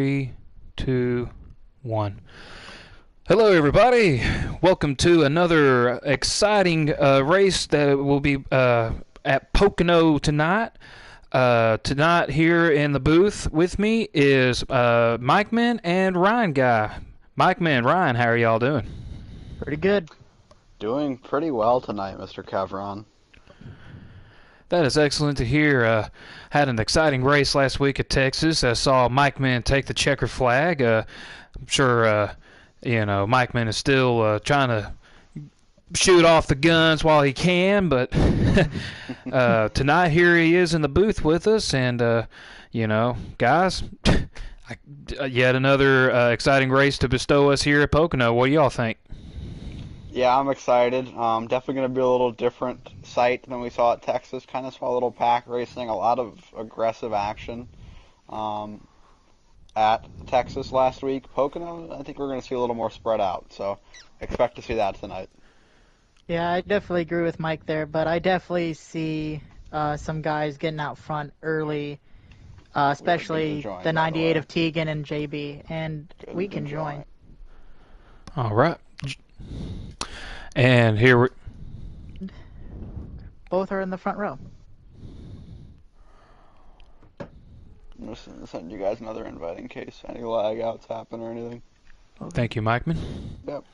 3, 2, 1. Hello, everybody. Welcome to another exciting race that will be at Pocono tonight. Tonight here in the booth with me is Mike Man and Ryan Guy. Mike Man, Ryan, how are y'all doing? Pretty good. Doing pretty well tonight, Mr. Kevron. That is excellent to hear. Had an exciting race last week at Texas. I saw Mike Man take the checkered flag. I'm sure, Mike Man is still trying to shoot off the guns while he can, but tonight here he is in the booth with us, and, guys, yet another exciting race to bestow us here at Pocono. What do y'all think? Yeah, I'm excited. Definitely going to be a little different sight than we saw at Texas. Kind of saw a little pack racing, a lot of aggressive action at Texas last week. Pocono, I think we're going to see a little more spread out, so expect to see that tonight. Yeah, I definitely agree with Mike there, but I definitely see some guys getting out front early, especially the 98 of Tegan and JB, and we can join. All right. And here we both are in the front row. I'm just going to send you guys another invite in case any lag outs happen or anything. Thank you, Mikeman. Yep.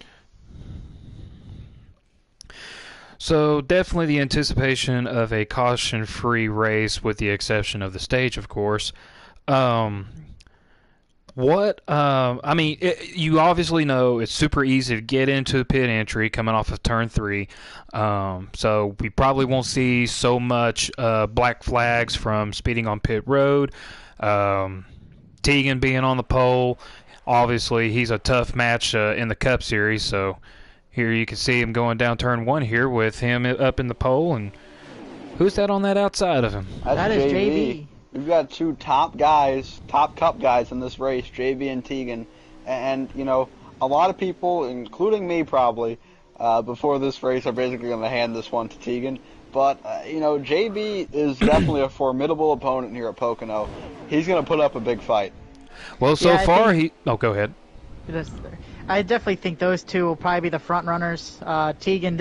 So definitely the anticipation of a caution-free race, with the exception of the stage, of course. You obviously know it's super easy to get into pit entry coming off of turn 3. So we probably won't see so much black flags from speeding on pit road. Tegan being on the pole, obviously he's a tough match in the Cup Series. So here you can see him going down turn 1 here with him up in the pole. And who's that on that outside of him? That is JB. We've got two top guys, top Cup guys in this race, JB and Tegan. And, a lot of people, including me probably, before this race are basically going to hand this one to Tegan. But, JB is definitely a formidable opponent here at Pocono. He's going to put up a big fight. Well, so far Oh, go ahead. I definitely think those two will probably be the front runners. Tegan,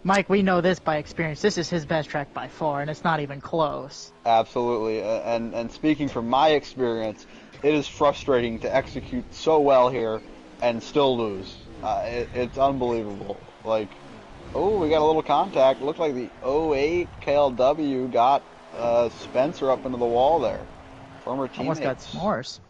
Mike, we know this by experience. This is his best track by far, and it's not even close. Absolutely. And speaking from my experience, it is frustrating to execute so well here and still lose. It's unbelievable. We got a little contact. Looked like the 08 KLW got Spencer up into the wall there. Former teammates. Almost got s'mores.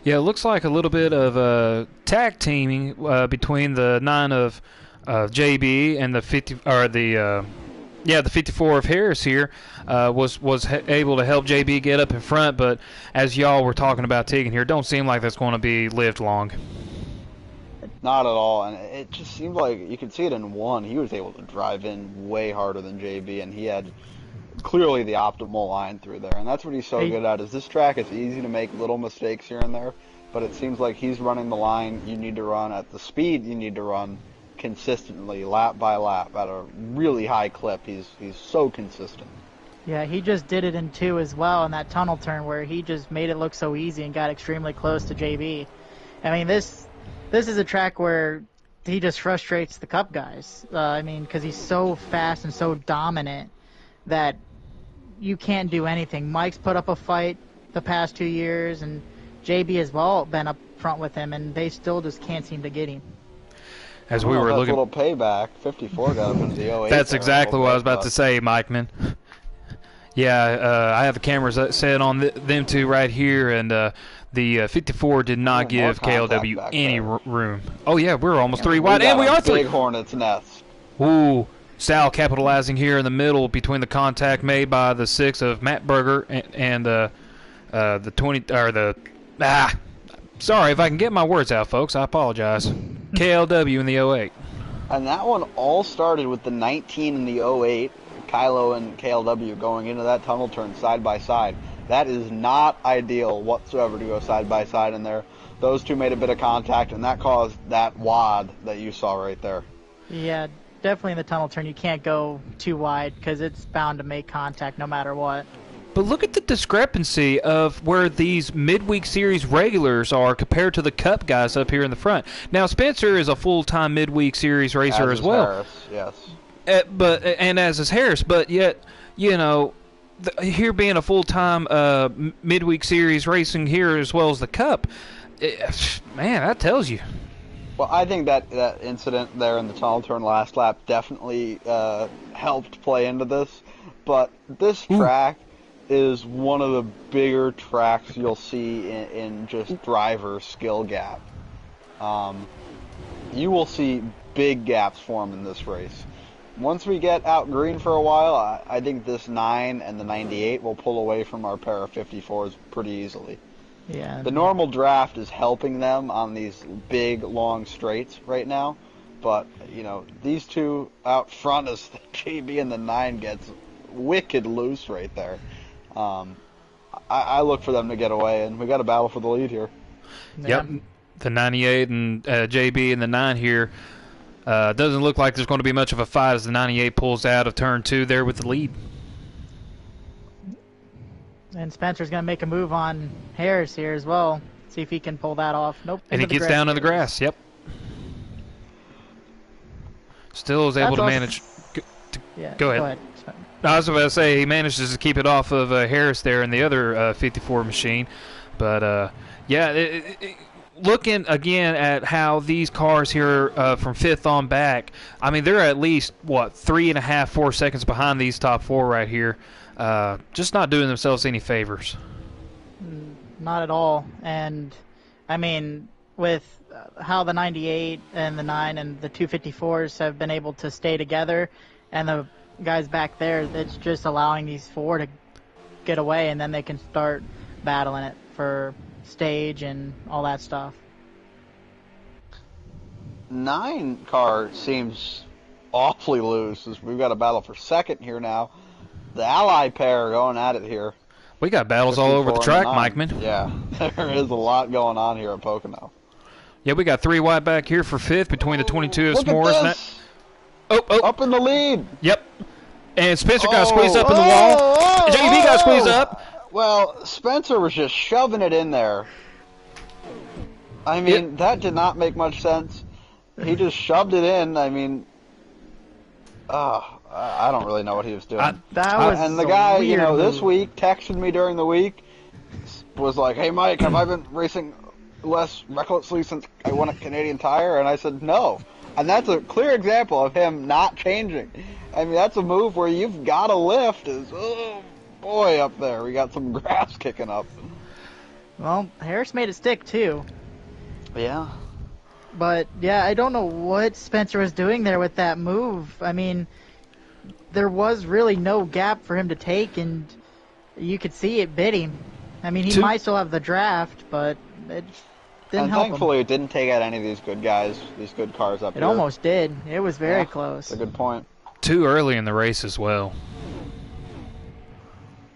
Yeah, it looks like a little bit of tag teaming between the 9 of JB and the 54 of Harris here was able to help JB get up in front. But as y'all were talking about Tegan here, don't seem like that's going to be lived long. Not at all, and it just seemed like you could see it in 1. He was able to drive in way harder than JB, and he had clearly the optimal line through there, and that's what he's so good at. Is this track is easy to make little mistakes here and there, but it seems like he's running the line you need to run at the speed you need to run consistently, lap by lap, at a really high clip. He's so consistent. Yeah, he just did it in 2 as well in that tunnel turn where he just made it look so easy and got extremely close to JB. I mean, this is a track where he just frustrates the Cup guys. Because he's so fast and so dominant that you can't do anything. Mike's put up a fight the past 2 years, and JB as well been up front with him, and they still just can't seem to get him. As we were looking, a little payback. 54 got up into the 08. That's exactly what I was about to say, Mike Man. Yeah, I have the cameras set on them two right here, and the 54 did not give KLW any room. Oh yeah, we're almost 3 wide, and we are 3. Big Hornets nest. Ooh. Sal capitalizing here in the middle between the contact made by the 6 of Matt Berger and the 20 or the sorry if I can get my words out, folks. I apologize. KLW in the 08. And that one all started with the 19 in the 08. Kylo and KLW going into that tunnel turn side by side. That is not ideal whatsoever to go side by side in there. Those two made a bit of contact, and that caused that wad that you saw right there. Yeah, definitely in the tunnel turn, you can't go too wide because it's bound to make contact no matter what. But look at the discrepancy of where these midweek series regulars are compared to the Cup guys up here in the front. Now, Spencer is a full-time midweek series racer as well. Harris, yes. And as is Harris, but yet, you know, here being a full-time midweek series racing here as well as the Cup, man, that tells you. Well, I think that incident there in the tunnel turn last lap definitely helped play into this. But this track is one of the bigger tracks you'll see in just driver skill gap. You will see big gaps form in this race. Once we get out green for a while, I think this 9 and the 98 will pull away from our pair of 54s pretty easily. Yeah. The normal draft is helping them on these big, long straights right now. But, you know, these two out front as the JB and the 9 gets wicked loose right there. I look for them to get away, and we got a battle for the lead here. Yep, the 98 and JB and the 9 here. Doesn't look like there's going to be much of a fight as the 98 pulls out of turn 2 there with the lead. And Spencer's going to make a move on Harris here as well. See if he can pull that off. Nope. And he gets down on the grass. Yep. Still is able to manage. Go ahead. I was about to say he manages to keep it off of Harris there in the other 54 machine. But, yeah, looking again at how these cars here from 5th on back, I mean, they're at least, 3.5, 4 seconds behind these top 4 right here. Just not doing themselves any favors. Not at all. And, I mean, with how the 98 and the 9 and the 254s have been able to stay together, and the guys back there, it's just allowing these 4 to get away, and then they can start battling it for stage and all that stuff. 9 car seems awfully loose as we've got a battle for second here now. The ally pair going at it here. We got battles all over the track, Mike Man. Yeah, there is a lot going on here at Pocono. Yeah, we got 3 wide back here for 5th between the 22 of Look S'mores. at this. Up in the lead. Yep. And Spencer got squeezed up in the wall. JB got squeezed up. Well, Spencer was just shoving it in there. I mean, that did not make much sense. He just shoved it in. I mean, I don't really know what he was doing. And the guy, you know, this week texted me during the week, was like, "Hey, Mike, have I been racing less recklessly since I won a Canadian Tire?" And I said, "No." And that's a clear example of him not changing. I mean, that's a move where you've got to lift. Oh, boy, up there. We got some grass kicking up. Well, Harris made it stick, too. Yeah. But, yeah, I don't know what Spencer was doing there with that move. I mean, there was really no gap for him to take, and you could see it bit him. I mean, he might still have the draft, but it didn't help him. Thankfully, it didn't take out any of these good guys, these good cars up here. It almost did. It was very close. That's a good point. Too early in the race as well.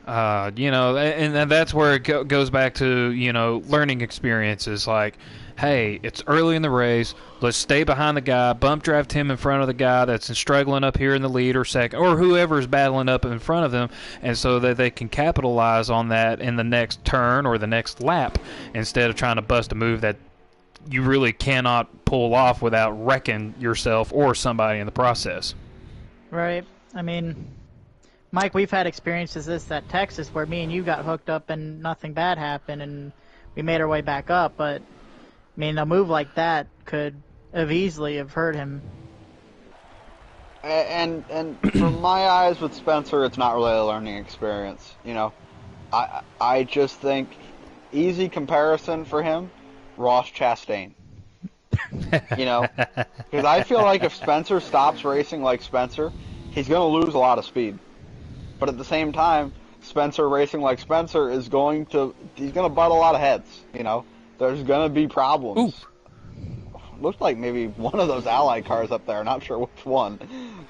You know, and that's where it goes back to, you know, learning experiences. Like, hey, it's early in the race. Let's stay behind the guy, bump draft him in front of the guy that's struggling up here in the lead or second, or whoever's battling up in front of them, and so that they can capitalize on that in the next turn or the next lap instead of trying to bust a move that you really cannot pull off without wrecking yourself or somebody in the process. Right. I mean, Mike, we've had experiences at Texas where me and you got hooked up and nothing bad happened, and we made our way back up, but I mean, a move like that could have easily have hurt him. And from my eyes with Spencer, it's not really a learning experience. You know, I just think easy comparison for him, Ross Chastain. You know, because I feel like if Spencer stops racing like Spencer, he's going to lose a lot of speed. But at the same time, Spencer racing like Spencer he's going to butt a lot of heads. You know, there's going to be problems. Ooh. Looks like maybe one of those Ally cars up there, not sure which one,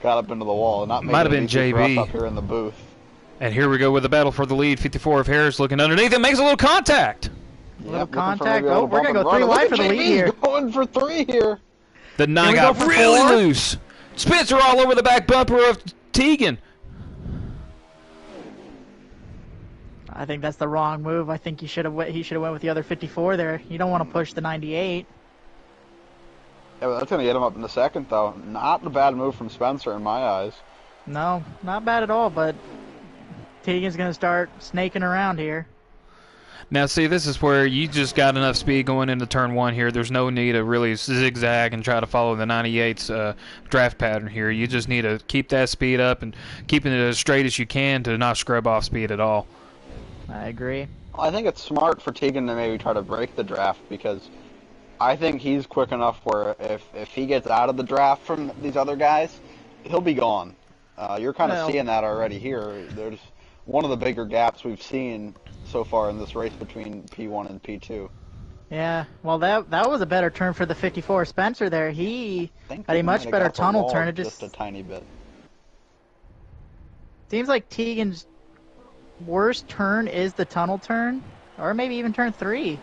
got up into the wall. Might have been JB up here in the booth. And here we go with the battle for the lead. 54 of Harris looking underneath it, makes a little contact. Little contact. Oh, we're going to go 3 wide for the lead here. Going for 3 here. The 9 got really loose. Spencer all over the back bumper of Tegan. I think that's the wrong move. I think he should have went with the other 54 there. You don't want to push the 98. Yeah, but that's going to get him up in the second, though. Not a bad move from Spencer in my eyes. No, not bad at all, but Tegan's going to start snaking around here. Now, see, this is where you just got enough speed going into turn one here. There's no need to really zigzag and try to follow the 98's draft pattern here. You just need to keep that speed up and keeping it as straight as you can to not scrub off speed at all. I agree. I think it's smart for Tegan to maybe try to break the draft because I think he's quick enough where if he gets out of the draft from these other guys, he'll be gone. You're kind of seeing that already here. There's one of the bigger gaps we've seen so far in this race between P1 and P2. Yeah, well, that was a better turn for the 54 Spencer there. He had a much better tunnel turn. It just a tiny bit. Seems like Tegan's worst turn is the tunnel turn, or maybe even turn 3.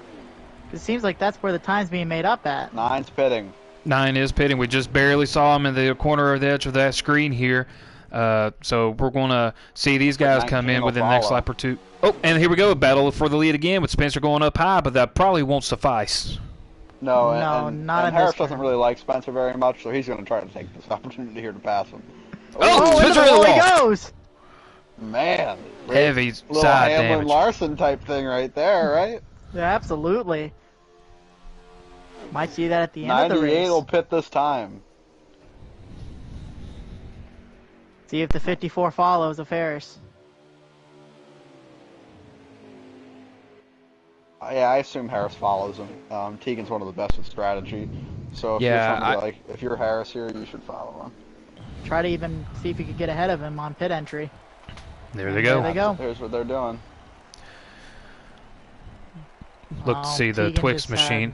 It seems like that's where the time's being made up at. 9's pitting. 9 is pitting. We just barely saw him in the corner of the edge of that screen here. So we're going to see these guys come in within the next lap or two. Oh, and here we go. Battle for the lead again with Spencer going up high, but that probably won't suffice. No, not and in Harris this doesn't turn. really like Spencer very much, so he's going to try to take this opportunity here to pass him. Oh, Spencer in the he wall. goes! Man. Heavy little side Hamlin damage. Larson type thing right there, right? Yeah, absolutely. Might see that at the end of the 98 race. will pit this time. See if the 54 follows of Harris. Yeah, I assume Harris follows him. Tegan's one of the best with strategy. So if if you're Harris here, you should follow him. Try to even see if you could get ahead of him on pit entry. There they go. There they go. Here's what they're doing. Look to see the Tegan Twix just machine.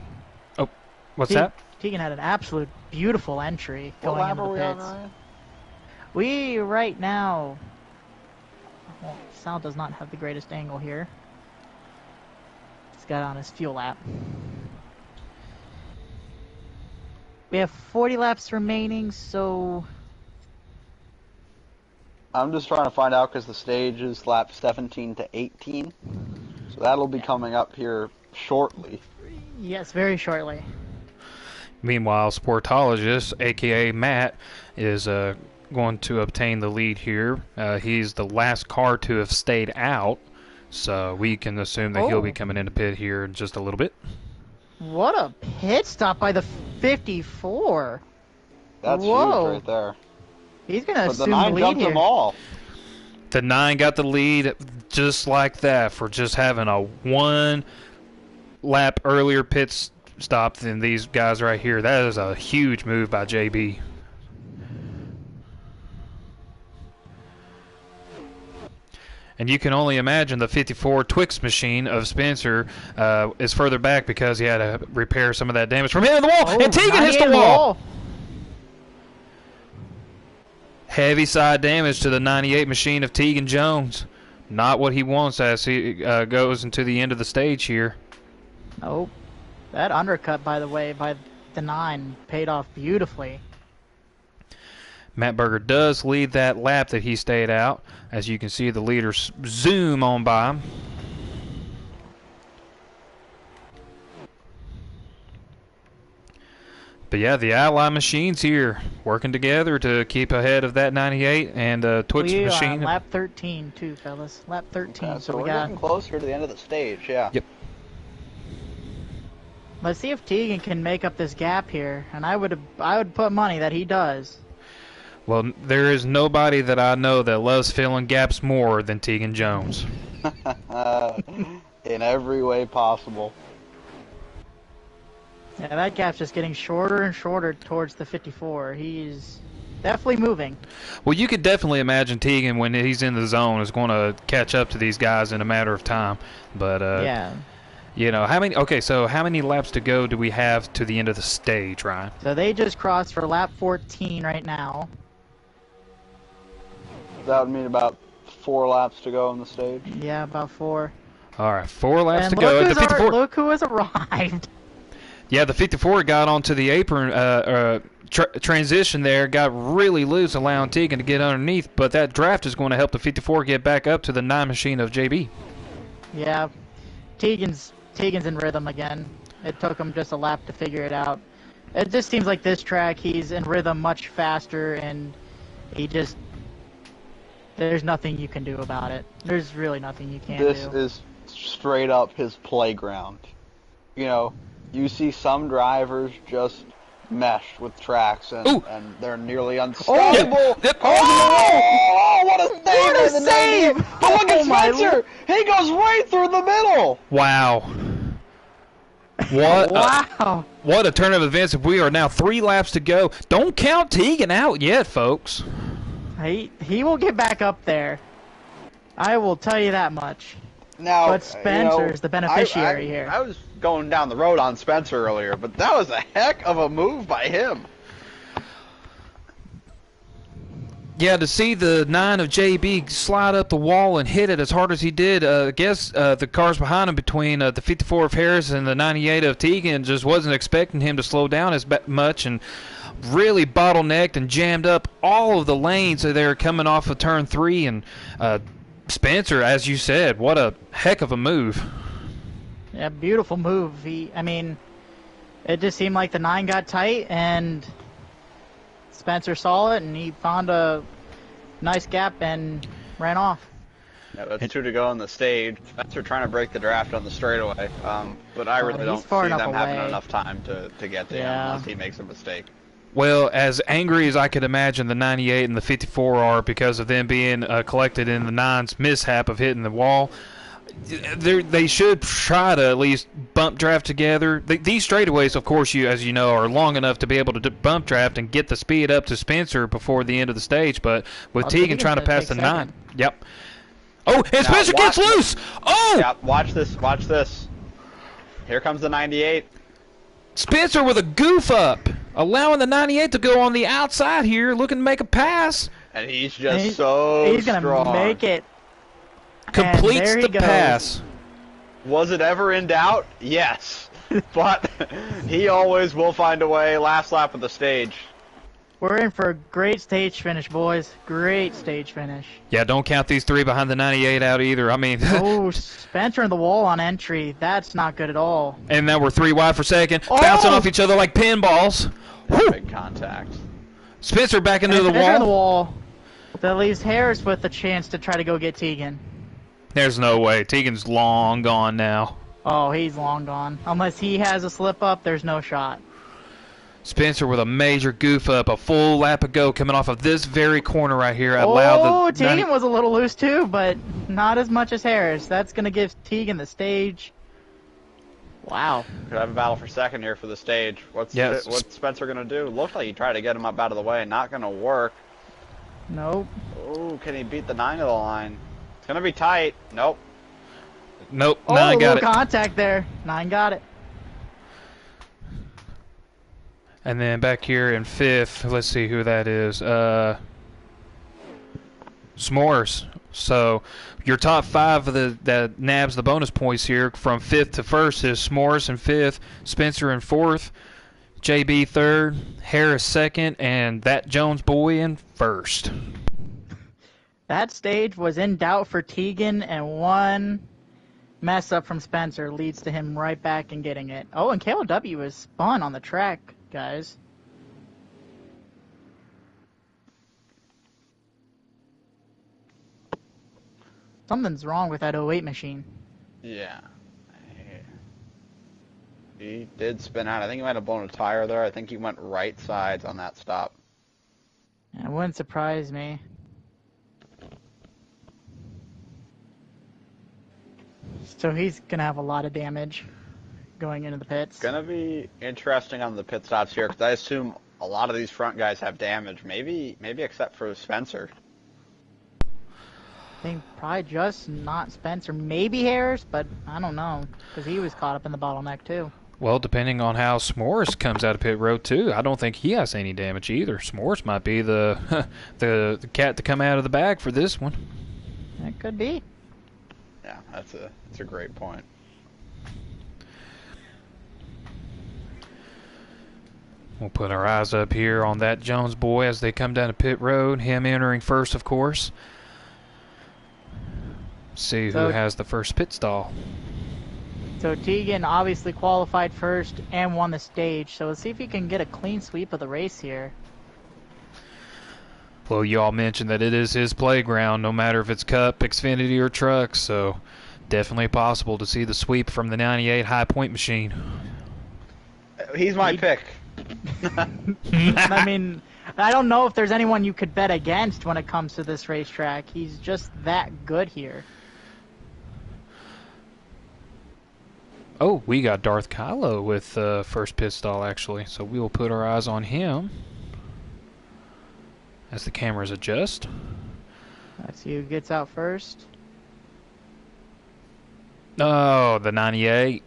Oh, what's that? Tegan had an absolute beautiful entry What going lap into are the we on, pits. Ryan? We right now, well, Sal does not have the greatest angle here. He's got on his fuel lap. We have 40 laps remaining, so I'm just trying to find out because the stage is lap 17 to 18. So that'll be coming up here shortly. yes, very shortly. Meanwhile, Sportologist, a.k.a. Matt, is going to obtain the lead here. He's the last car to have stayed out, so we can assume that he'll be coming into pit here in just a little bit. What a pit stop by the 54. That's Whoa. huge right there. He's going to But the assume the 9 lead jumped here. them all. The 9 got the lead just like that for just having a 1 lap earlier pit stop than these guys right here. That is a huge move by JB. And you can only imagine the 54 Twix machine of Spencer is further back because he had to repair some of that damage from hitting the wall. And Tegan hits the 98 wall. Heavy side damage to the 98 machine of Tegan Jones. Not what he wants as he goes into the end of the stage here. Oh, that undercut, by the way, by the 9 paid off beautifully. Matt Berger does lead that lap that he stayed out. As you can see, the leaders zoom on by him. But yeah, the Ally machines here working together to keep ahead of that 98 and Twix We are machine. on lap 13 too, fellas. Lap 13. Yeah, so we're we got. getting closer to the end of the stage, yeah. Yep. Let's see if Tegan can make up this gap here, and I would put money that he does. Well, there is nobody that I know that loves filling gaps more than Tegan Jones. In every way possible. Yeah, that gap's just getting shorter and shorter towards the 54. He's definitely moving. Well, you could definitely imagine Tegan, when he's in the zone, is going to catch up to these guys in a matter of time. But Yeah. you know, how many laps to go do we have to the end of the stage, Ryan? So they just crossed for lap 14 right now. That would mean about 4 laps to go on the stage. Yeah, about 4. All right, 4 laps And to go at the 54. look who has arrived. Yeah, the 54 got onto the apron transition there, got really loose, allowing Tegan to get underneath, but that draft is going to help the 54 get back up to the 9 machine of JB. Yeah, Tegan's in rhythm again. It took him just a lap to figure it out. It just seems like this track, he's in rhythm much faster, and there's nothing you can do about it. There's really nothing you can do. This is straight up his playground. You know, you see some drivers just mesh with tracks, and they're nearly unstoppable. Oh, what a save! What a save! But look at Spencer! He goes right through the middle! Wow. Wow. What a turn of events. We are now 3 laps to go. Don't count Tegan out yet, folks. He will get back up there. I will tell you that much. Now, but Spencer's the beneficiary here. I was going down the road on Spencer earlier, but that was a heck of a move by him. Yeah, to see the 9 of JB slide up the wall and hit it as hard as he did, I guess the cars behind him between the 54 of Harris and the 98 of Tegan just wasn't expecting him to slow down as much, and really bottlenecked and jammed up all of the lanes that they were coming off of turn 3. And Spencer, as you said, what a heck of a move. Yeah, beautiful move. I mean, it just seemed like the 9 got tight, and Spencer saw it, and he found a nice gap and ran off. Yeah, that's 2 to go on the stage. Spencer trying to break the draft on the straightaway, but I really don't see them having enough time to get to him unless he makes a mistake. Well, as angry as I could imagine the 98 and the 54 are because of them being collected in the 9's mishap of hitting the wall, they should try to at least bump draft together. These straightaways, of course, as you know, are long enough to be able to bump draft and get the speed up to Spencer before the end of the stage. But with Tegan trying to pass the 9, yep. Oh, and Spencer gets loose. Oh, yeah, watch this. Watch this. Here comes the 98. Spencer with a goof up, allowing the 98 to go on the outside here, looking to make a pass. And he's just so he's gonna strong. Make it. Completes the pass. Was it ever in doubt? Yes. But he always will find a way. Last lap of the stage. We're in for a great stage finish, boys. Great stage finish. Yeah, don't count these 3 behind the 98 out either. I mean... oh, Spencer in the wall on entry. That's not good at all. And now we're 3 wide for second. Bouncing off each other like pinballs. Big contact. Spencer back into the Spencer wall. In the wall. That leaves Harris with the chance to try to go get Tegan. There's no way. Tegan's long gone now. Oh, he's long gone. Unless he has a slip up, there's no shot. Spencer with a major goof up, a full lap ago, coming off of this very corner right here. Tegan was a little loose too, but not as much as Harris. That's going to give Tegan the stage. Wow. Could have a battle for second here for the stage. What's Spencer going to do? Looks like he tried to get him up out of the way. Not going to work. Nope. Oh, can he beat the 9 of the line? It's going to be tight. Nope. Nope. Oh, 9 got it. Contact there. 9 got it. And then back here in 5th, let's see who that is. S'mores. So your top 5 of that nabs the bonus points here from 5th to 1st is S'mores in 5th, Spencer in 4th, JB 3rd, Harris 2nd, and that Jones boy in 1st. That stage was in doubt for Tegan, and one mess up from Spencer leads to him right back and getting it. Oh, and KLW is spun on the track, guys. Something's wrong with that 08 machine. Yeah. He did spin out. I think he might have blown a tire there. I think he went right sides on that stop. It wouldn't surprise me. So he's going to have a lot of damage going into the pits. It's going to be interesting on the pit stops here because I assume a lot of these front guys have damage. Maybe except for Spencer. I think probably just not Spencer. Maybe Harris, but I don't know because he was caught up in the bottleneck too. Well, depending on how S'mores comes out of pit road too, I don't think he has any damage either. S'mores might be the the cat to come out of the bag for this one. It could be. Yeah, that's a great point. We'll put our eyes up here on that Jones boy as they come down to pit road. Him entering first, of course. See who has the first pit stall. So Tegan obviously qualified first and won the stage. So let's see if he can get a clean sweep of the race here. Well, you all mentioned that it is his playground, no matter if it's Cup, Xfinity, or Truck. So definitely possible to see the sweep from the 98 High Point machine. He's my pick. I mean, I don't know if there's anyone you could bet against when it comes to this racetrack. He's just that good here. Oh, we got Darth Kylo with first pit stall, actually. So we will put our eyes on him as the cameras adjust. Let's see who gets out first. Oh, the 98.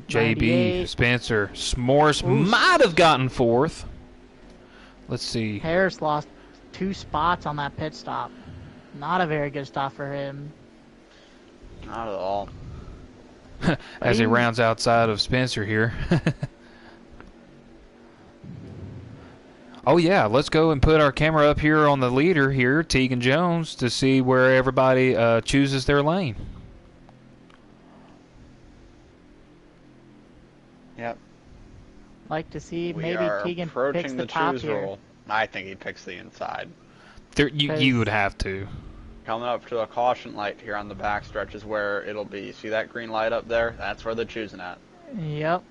JB, 98. Spencer, S'mores might have gotten fourth. Let's see. Harris lost 2 spots on that pit stop. Not a very good stop for him. Not at all. As he rounds outside of Spencer here. Oh yeah, let's go and put our camera up here on the leader here, Tegan Jones, to see where everybody chooses their lane. Yep. Like to see We maybe are Tegan approaching picks the the top choose here. roll. I think he picks the inside. There, you would have to. Coming up to a caution light here on the back stretch is where it'll be. See that green light up there? That's where they're choosing at. Yep.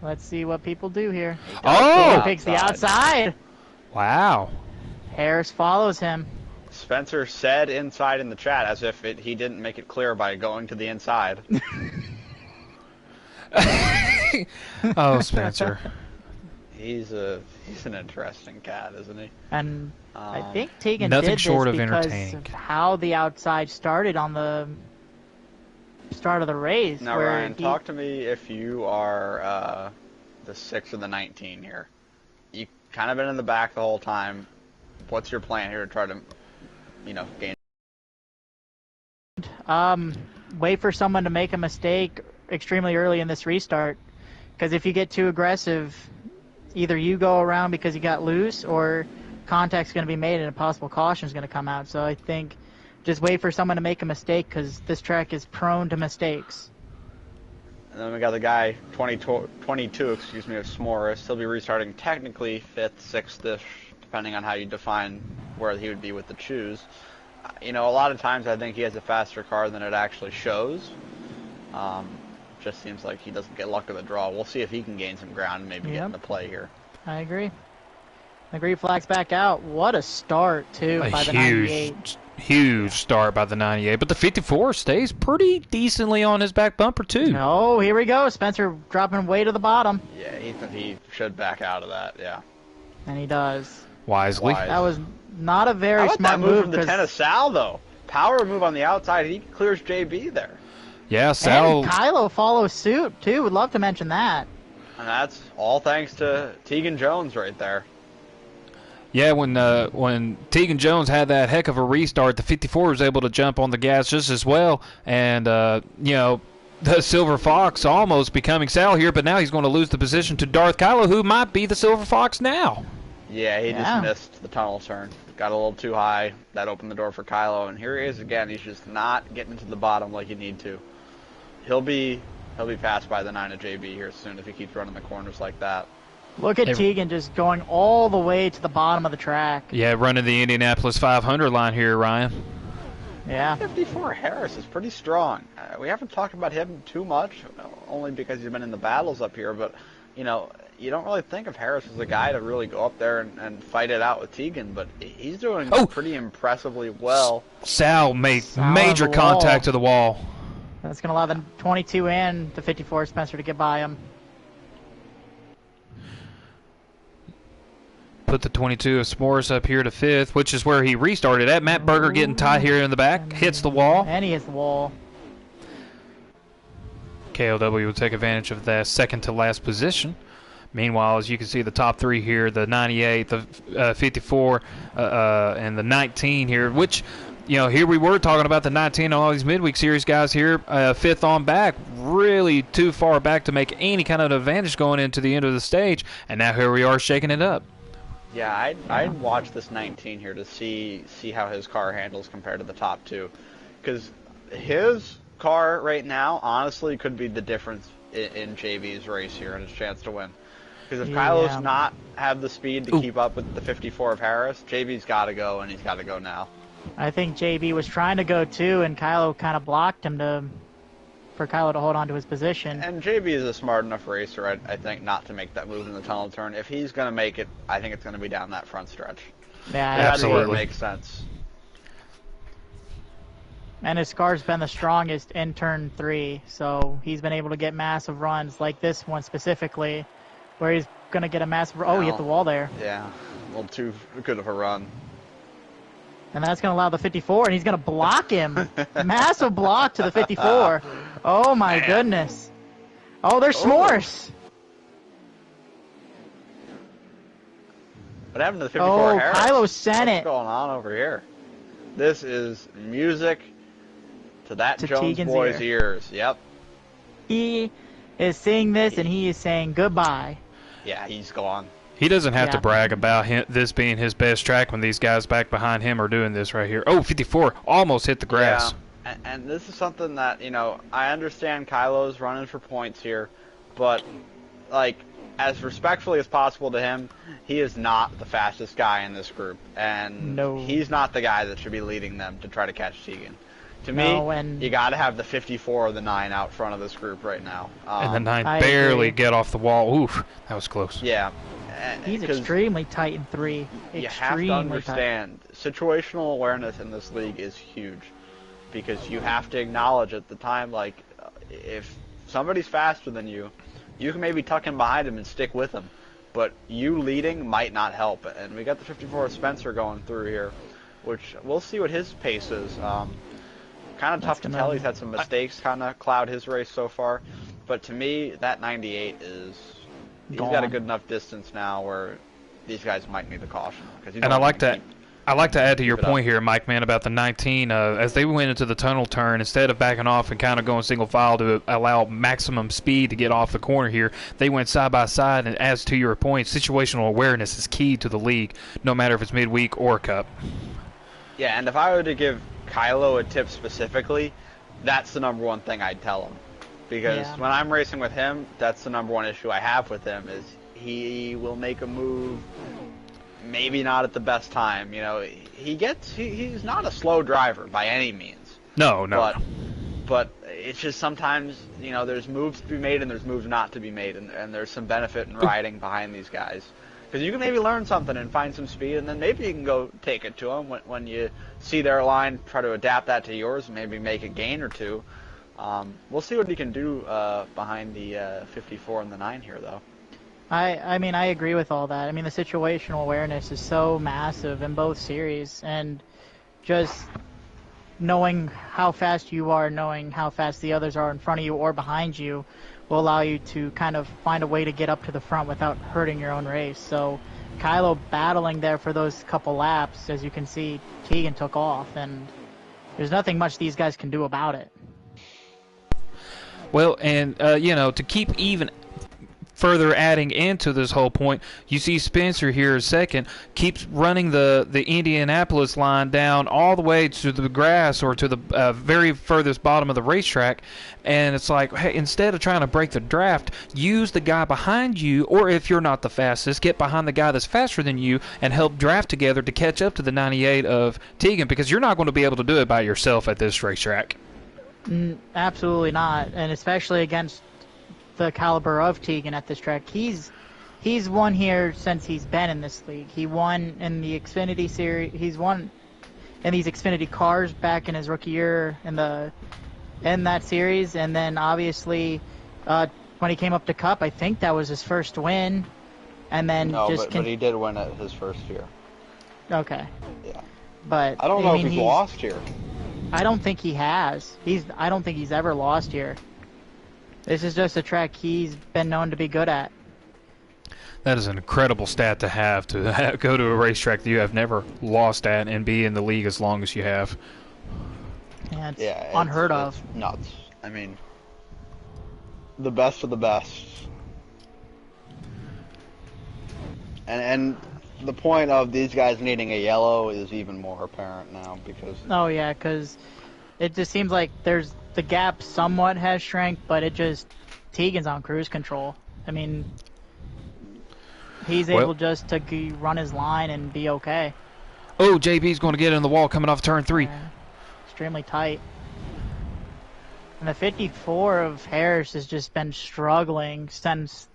Let's see what people do here. Oh! He picks the outside. Wow. Harris follows him. Spencer said inside in the chat as if he didn't make it clear by going to the inside. Oh, Spencer. He's an interesting cat, isn't he? And I think Tegan nothing did short this of because entertaining. of how the outside started on the start of the race. Now, where Ryan, talk to me if you are the 6 or the 19 here. You kind of been in the back the whole time. What's your plan here to try to, gain? Wait for someone to make a mistake extremely early in this restart. Because if you get too aggressive, either you go around because you got loose, or contact's going to be made and a possible caution is going to come out. So I think just wait for someone to make a mistake because this track is prone to mistakes. And then we got the guy 22, of S'mores. He'll be restarting technically 5th, 6th-ish, depending on how you define where he would be with the choose. A lot of times I think he has a faster car than it actually shows. Just seems like he doesn't get luck of the draw. We'll see if he can gain some ground and maybe get into play here. I agree. The green flag's back out. What a start, too, by the 98. Huge start by the 98. But the 54 stays pretty decently on his back bumper, too. Oh, here we go. Spencer dropping way to the bottom. Yeah, he should back out of that, yeah. And he does. Wisely. That was not a very How about smart that move move. from the 10 of Sal, though? Power move on the outside. He clears JB there. Yeah, Sal. And Kylo follows suit, too. Would love to mention that. And that's all thanks to Tegan Jones right there. Yeah, when Tegan Jones had that heck of a restart, the 54 was able to jump on the gas just as well. And, the Silver Fox almost becoming Sal here, but now he's going to lose the position to Darth Kylo, who might be the Silver Fox now. Yeah, he just missed the tunnel turn. Got a little too high. That opened the door for Kylo, and here he is again. He's just not getting to the bottom like you need to. He'll be passed by the 9 of JB here soon if he keeps running the corners like that. Look at Tegan just going all the way to the bottom of the track. Yeah, running the Indianapolis 500 line here, Ryan. Yeah. 54 Harris is pretty strong. We haven't talked about him too much, only because he's been in the battles up here, but, you don't really think of Harris as a guy to really go up there and fight it out with Tegan, but he's doing pretty impressively well. Sal made major contact to the wall. That's going to allow the 22 and the 54 Spencer to get by him. Put the 22 of S'mores up here to 5th, which is where he restarted at. Matt Berger getting tied here in the back, hits the wall. And he hits the wall. KOW will take advantage of that second to last position. Meanwhile, as you can see, the top 3 here, the 98, the 54, and the 19 here, which, here we were talking about the 19 on all these midweek series guys here, 5th on back. really too far back to make any kind of advantage going into the end of the stage, and now here we are shaking it up. Yeah, I'd watch this 19 here to see how his car handles compared to the top two, because his car right now honestly could be the difference in JB's race here and his chance to win. Because if Kylo's not have the speed to keep up with the 54 of Harris, JB's got to go, and he's got to go now. I think JB was trying to go too, and Kylo kind of blocked him for Kylo to hold on to his position. And JB is a smart enough racer, I think, not to make that move in the tunnel turn. If he's going to make it, I think it's going to be down that front stretch. Yeah, absolutely. That makes sense. And his car's been the strongest in turn 3, so he's been able to get massive runs like this one specifically, where he's going to get a massive... Oh, he hit the wall there. Yeah, a little too good of a run. And that's going to allow the 54, and he's going to block him. Massive block to the 54. Oh, my goodness. Oh, there's s'mores. What happened to the 54 Oh, Harris? Kylo sent it. What's going on over here? This is music to that Jones Tegan's boy's ears. Yep. He is seeing this, and he is saying goodbye. Yeah, he's gone. He doesn't have to brag about this being his best track when these guys back behind him are doing this right here. Oh, 54 almost hit the grass. Yeah, and this is something that, I understand Kylo's running for points here, but, like, as respectfully as possible to him, he is not the fastest guy in this group, and he's not the guy that should be leading them to try to catch Tegan. To me, you got to have the 54 or the 9 out front of this group right now. And the 9 barely get off the wall. Oof, that was close. Yeah. He's extremely tight in 3. You have to understand, situational awareness in this league is huge, because you have to acknowledge at the time, like, if somebody's faster than you, you can maybe tuck in behind him and stick with him, but you leading might not help. And we got the 54 Spencer going through here, which we'll see what his pace is. Kind of tough to tell. He's had some mistakes kind of cloud his race so far, but to me, that 98 is... He's got a good enough distance now where these guys might need a caution. And I like to add to your point here, Mike, man, about the 19. As they went into the tunnel turn, instead of backing off and kind of going single file to allow maximum speed to get off the corner here, they went side by side. And as to your point, situational awareness is key to the league, no matter if it's midweek or cup. Yeah, and if I were to give Kylo a tip specifically, that's the number one thing I'd tell him. Because when I'm racing with him, that's the number one issue I have with him, is he will make a move, maybe not at the best time. He's not a slow driver by any means. No. But it's just sometimes, there's moves to be made and there's moves not to be made, and there's some benefit in riding behind these guys. Because you can maybe learn something and find some speed, and then maybe you can go take it to them when you see their line, try to adapt that to yours, and maybe make a gain or two. We'll see what he can do behind the 54 and the 9 here, though. I mean, I agree with all that. I mean, the situational awareness is so massive in both series, and just knowing how fast you are, knowing how fast the others are in front of you or behind you, will allow you to kind of find a way to get up to the front without hurting your own race. So Kylo battling there for those couple laps, as you can see, Tegan took off, and there's nothing much these guys can do about it. Well, and, to keep even further adding into this whole point, you see Spencer here second, keeps running the Indianapolis line down all the way to the grass or to the very furthest bottom of the racetrack, and it's like, hey, instead of trying to break the draft, use the guy behind you, or if you're not the fastest, get behind the guy that's faster than you and help draft together to catch up to the 98 of Tegan, because you're not going to be able to do it by yourself at this racetrack. Absolutely not, and especially against the caliber of Tegan at this track. He's won here since he's been in this league. He won in the Xfinity series. He's won in these Xfinity cars back in his rookie year in that series, and then obviously when he came up to Cup, I think that was his first win, and then but he did win it his first year. Okay. Yeah. But I don't know if he's lost here. I don't think he has. I don't think he's ever lost here. This is just a track he's been known to be good at. That is an incredible stat to have go to a racetrack that you have never lost at and be in the league as long as you have. Yeah, it's unheard of. It's nuts. I mean, the best of the best. And the point of these guys needing a yellow is even more apparent now because. Oh yeah, because it just seems like the gap somewhat has shrank, but Tegan's on cruise control. I mean, he's able just to run his line and be okay. Oh, JB's going to get in the wall coming off turn 3. Yeah, extremely tight. And the 54 of Harris has just been struggling since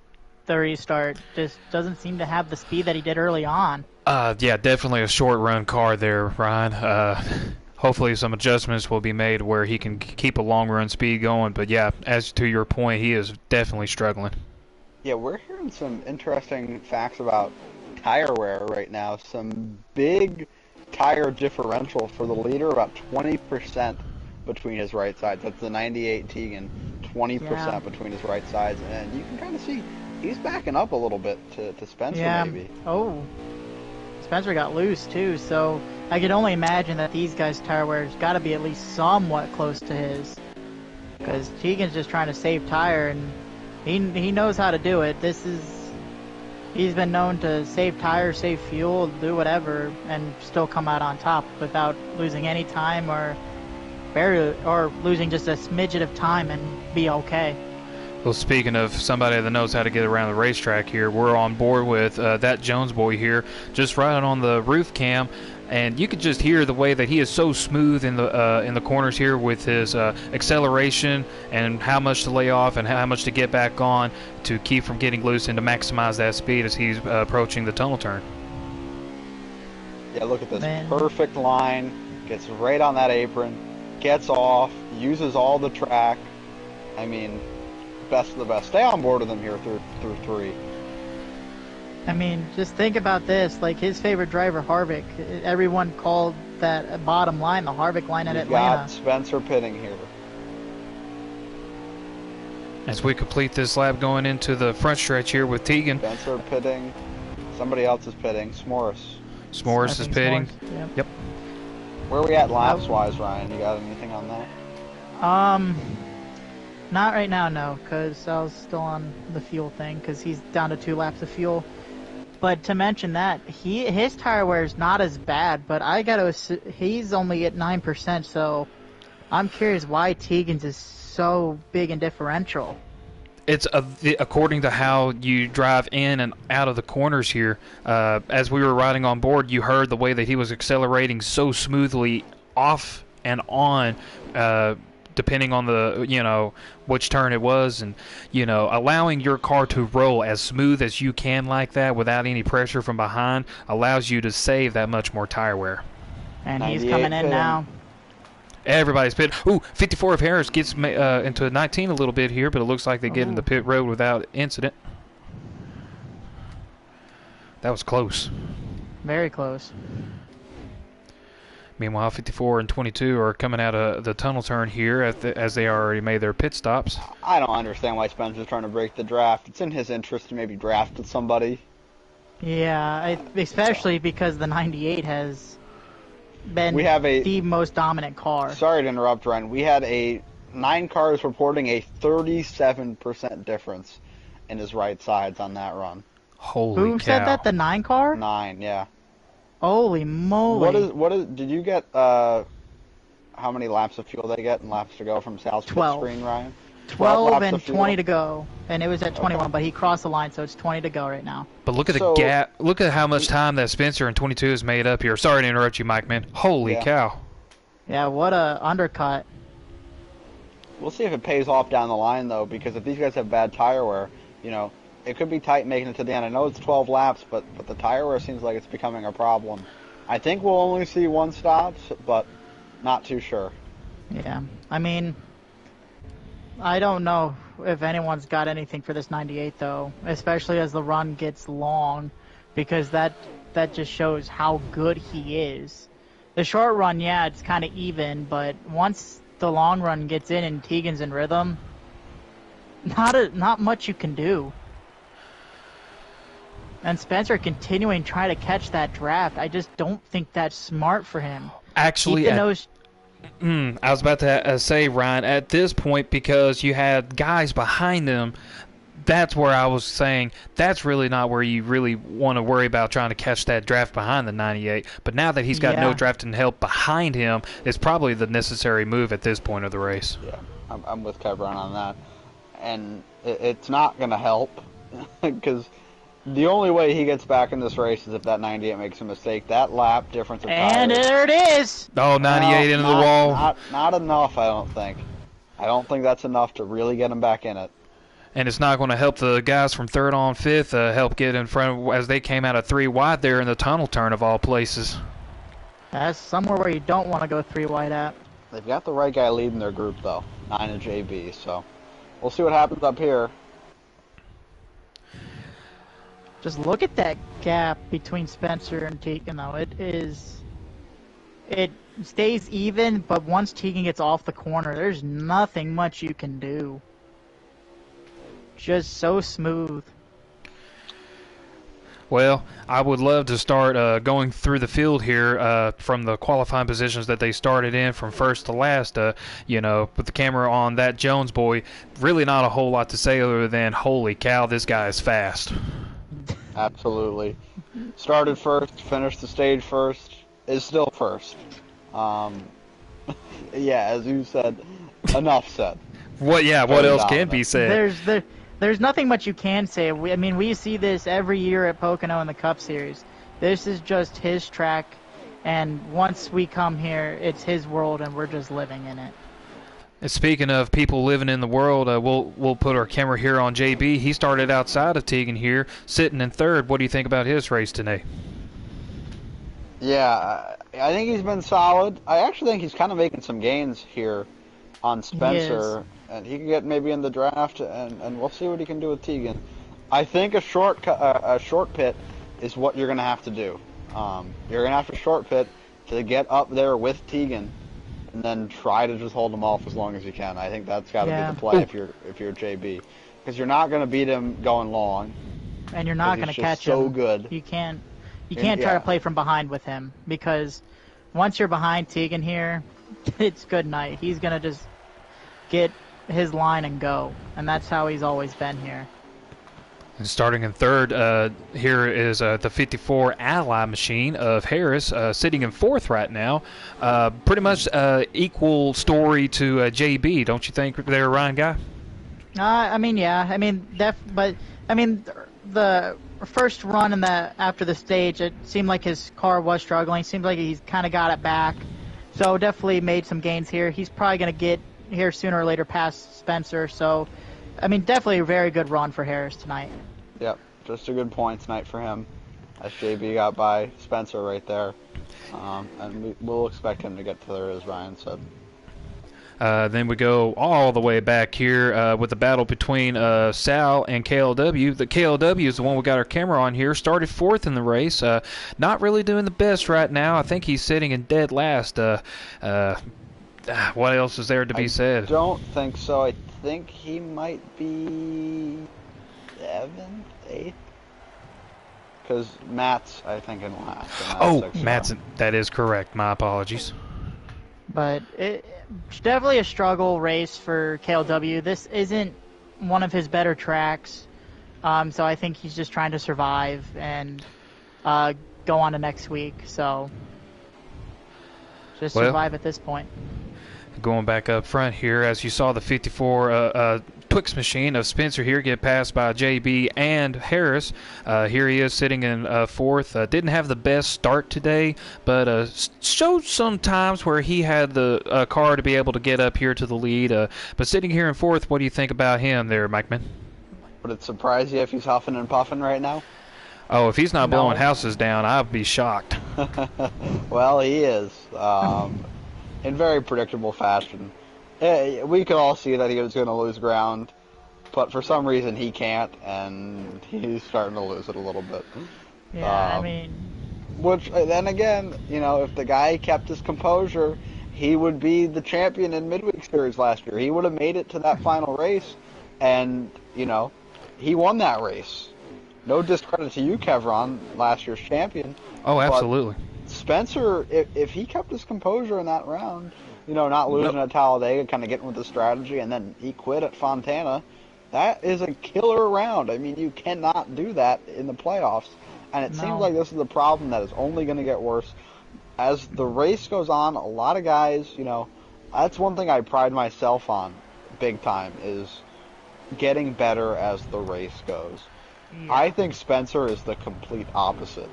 the restart. Just doesn't seem to have the speed that he did early on. Yeah, definitely a short run car there, Ryan. Hopefully some adjustments will be made where he can keep a long run speed going. But yeah, as to your point, he is definitely struggling. Yeah, we're hearing some interesting facts about tire wear right now. Some big tire differential for the leader, about 20% between his right sides. That's the 98 Tegan, 20% between his right sides. And you can kind of see he's backing up a little bit to Spencer maybe. Oh, Spencer got loose too, so I could only imagine that these guys' tire wear's got to be at least somewhat close to his. Because Tegan's just trying to save tire, and he knows how to do it. He's been known to save tire, save fuel, do whatever, and still come out on top without losing any time or losing just a smidget of time and be okay. Well, speaking of somebody that knows how to get around the racetrack here, we're on board with that Jones boy here, just right on the roof cam, and you could just hear the way that he is so smooth in the corners here with his acceleration and how much to lay off and how much to get back on to keep from getting loose and to maximize that speed as he's approaching the tunnel turn. Yeah, look at this perfect line, gets right on that apron, gets off, uses all the track. I mean, best of the best. Stay on board with him here through 3. I mean, just think about this. Like, his favorite driver, Harvick, everyone called that bottom line the Harvick line in Atlanta. Got Spencer pitting here. As we complete this lap going into the front stretch here with Tegan. Spencer pitting. Somebody else is pitting. S'mores is pitting. Yep. Where are we at laps-wise, Ryan? You got anything on that? Not right now, no, because I was still on the fuel thing, because he's down to 2 laps of fuel. But to mention that, his tire wear is not as bad, but he's only at 9%, so I'm curious why Tegan's is so big in differential. It's according to how you drive in and out of the corners here. As we were riding on board, you heard the way that he was accelerating so smoothly off and on, depending on the, which turn it was, and, allowing your car to roll as smooth as you can like that without any pressure from behind allows you to save that much more tire wear. And he's coming in now. Everybody's pit. Ooh, 54 of Harris gets into 19 a little bit here, but it looks like they get in the pit road without incident. That was close. Very close. Meanwhile, 54 and 22 are coming out of the tunnel turn here as they already made their pit stops. I don't understand why Spencer's trying to break the draft. It's in his interest to maybe draft with somebody. Yeah, especially because the 98 has been the most dominant car. Sorry to interrupt, Ryan. We had 9 cars reporting a 37% difference in his right sides on that run. Holy cow. Who said that? The 9 car? 9, yeah. Holy moly. Did you get, how many laps of fuel they get and laps to go from Sal's pit screen, Ryan? 12 and 20 to go. And it was at 21, but he crossed the line, so it's 20 to go right now. But look at the gap. Look at how much time that Spencer in 22 has made up here. Sorry to interrupt you, Mike, man. Holy cow. Yeah, what a undercut. We'll see if it pays off down the line, though, because if these guys have bad tire wear, it could be tight making it to the end. I know it's 12 laps, but the tire wear seems like it's becoming a problem. I think we'll only see 1 stop, but not too sure. Yeah, I mean, I don't know if anyone's got anything for this 98, though, especially as the run gets long, because that just shows how good he is. The short run, yeah, it's kind of even, but once the long run gets in and Tegan's in rhythm, not much you can do. And Spencer continuing to try to catch that draft. I just don't think that's smart for him. Actually, I was about to say, Ryan, at this point, because you had guys behind them, that's where I was saying that's really not where you really want to worry about trying to catch that draft behind the 98. But now that he's got no Yeah. drafting help behind him, it's probably the necessary move at this point of the race. Yeah, I'm with Kevron on that. And it's not going to help because the only way he gets back in this race is if that 98 makes a mistake. That lap difference of And tires. there it is. Oh, 98 into the not, wall. Not enough, I don't think. I don't think that's enough to really get him back in it. And it's not going to help the guys from third on fifth help get in front of, as they came out of 3 wide there in the tunnel turn of all places. That's somewhere where you don't want to go 3 wide at. They've got the right guy leading their group, though. 9 and JB, so we'll see what happens up here. Just look at that gap between Spencer and Tegan, though. It stays even, but once Tegan gets off the corner, there's nothing much you can do. Just so smooth. Well, I would love to start going through the field here from the qualifying positions that they started in from first to last. With the camera on that Jones boy, really not a whole lot to say other than, holy cow, this guy is fast. Absolutely. Started first, finished the stage first, is still first. Yeah, as you said, enough said. What else can be said? There's nothing much you can say. We see this every year at Pocono in the Cup Series. This is just his track, and once we come here, it's his world, and we're just living in it. And speaking of people living in the world, we'll put our camera here on JB. He started outside of Tegan here, sitting in third. What do you think about his race today? Yeah, I think he's been solid. I actually think he's kind of making some gains here on Spencer. And he can get maybe in the draft, and we'll see what he can do with Tegan. I think a short pit is what you're going to have to do. You're going to have to short pit to get up there with Tegan, and then try to just hold him off as long as you can. I think that's got to be the play if you're JB, because you're not going to beat him going long, and you're not going to catch him. So good. You can't try to play from behind with him, because once you're behind Tegan here, it's good night. He's going to just get his line and go, and that's how he's always been here. And starting in third, here is the 54 Ally machine of Harris, sitting in fourth right now. Pretty much equal story to JB, don't you think, there, Ryan Guy? The first run after the stage, it seemed like his car was struggling. Seemed like he's kind of got it back, so definitely made some gains here. He's probably going to get here sooner or later past Spencer, so definitely a very good run for Harris tonight. Yep, just a good points night for him, as JB got by Spencer right there, and we'll expect him to get to third, as Ryan said. Then we go all the way back here with the battle between Sal and KLW. The KLW is the one we got our camera on here. Started fourth in the race. Not really doing the best right now. I think he's sitting in dead last. What else is there to be said? I don't think so. I think he might be 7th, 8th. Because Matt's, I think, in last. Matt's, that is correct. My apologies. But it's definitely a struggle race for KLW. This isn't one of his better tracks, so I think he's just trying to survive and go on to next week. So just survive at this point. Going back up front here, as you saw the 54 Twix machine of Spencer here get passed by JB and Harris. Here he is sitting in fourth. Didn't have the best start today, but showed some times where he had the car to be able to get up here to the lead. But sitting here in fourth, what do you think about him there, Mike Man? Would it surprise you if he's huffing and puffing right now? Oh, if he's not blowing houses down, I'd be shocked. Well, he is. In very predictable fashion. We could all see that he was going to lose ground, but for some reason he can't, and he's starting to lose it a little bit. Yeah, Which, then again, if the guy kept his composure, he would be the champion in Midweek Series last year. He would have made it to that final race, and, he won that race. No discredit to you, Kevron, last year's champion. Oh, absolutely. Spencer, if he kept his composure in that round, not losing at Talladega, kind of getting with the strategy, and then he quit at Fontana, that is a killer round. I mean, you cannot do that in the playoffs. And it seems like this is a problem that is only going to get worse. As the race goes on, a lot of guys, that's one thing I pride myself on big time, is getting better as the race goes. Yeah. I think Spencer is the complete opposite.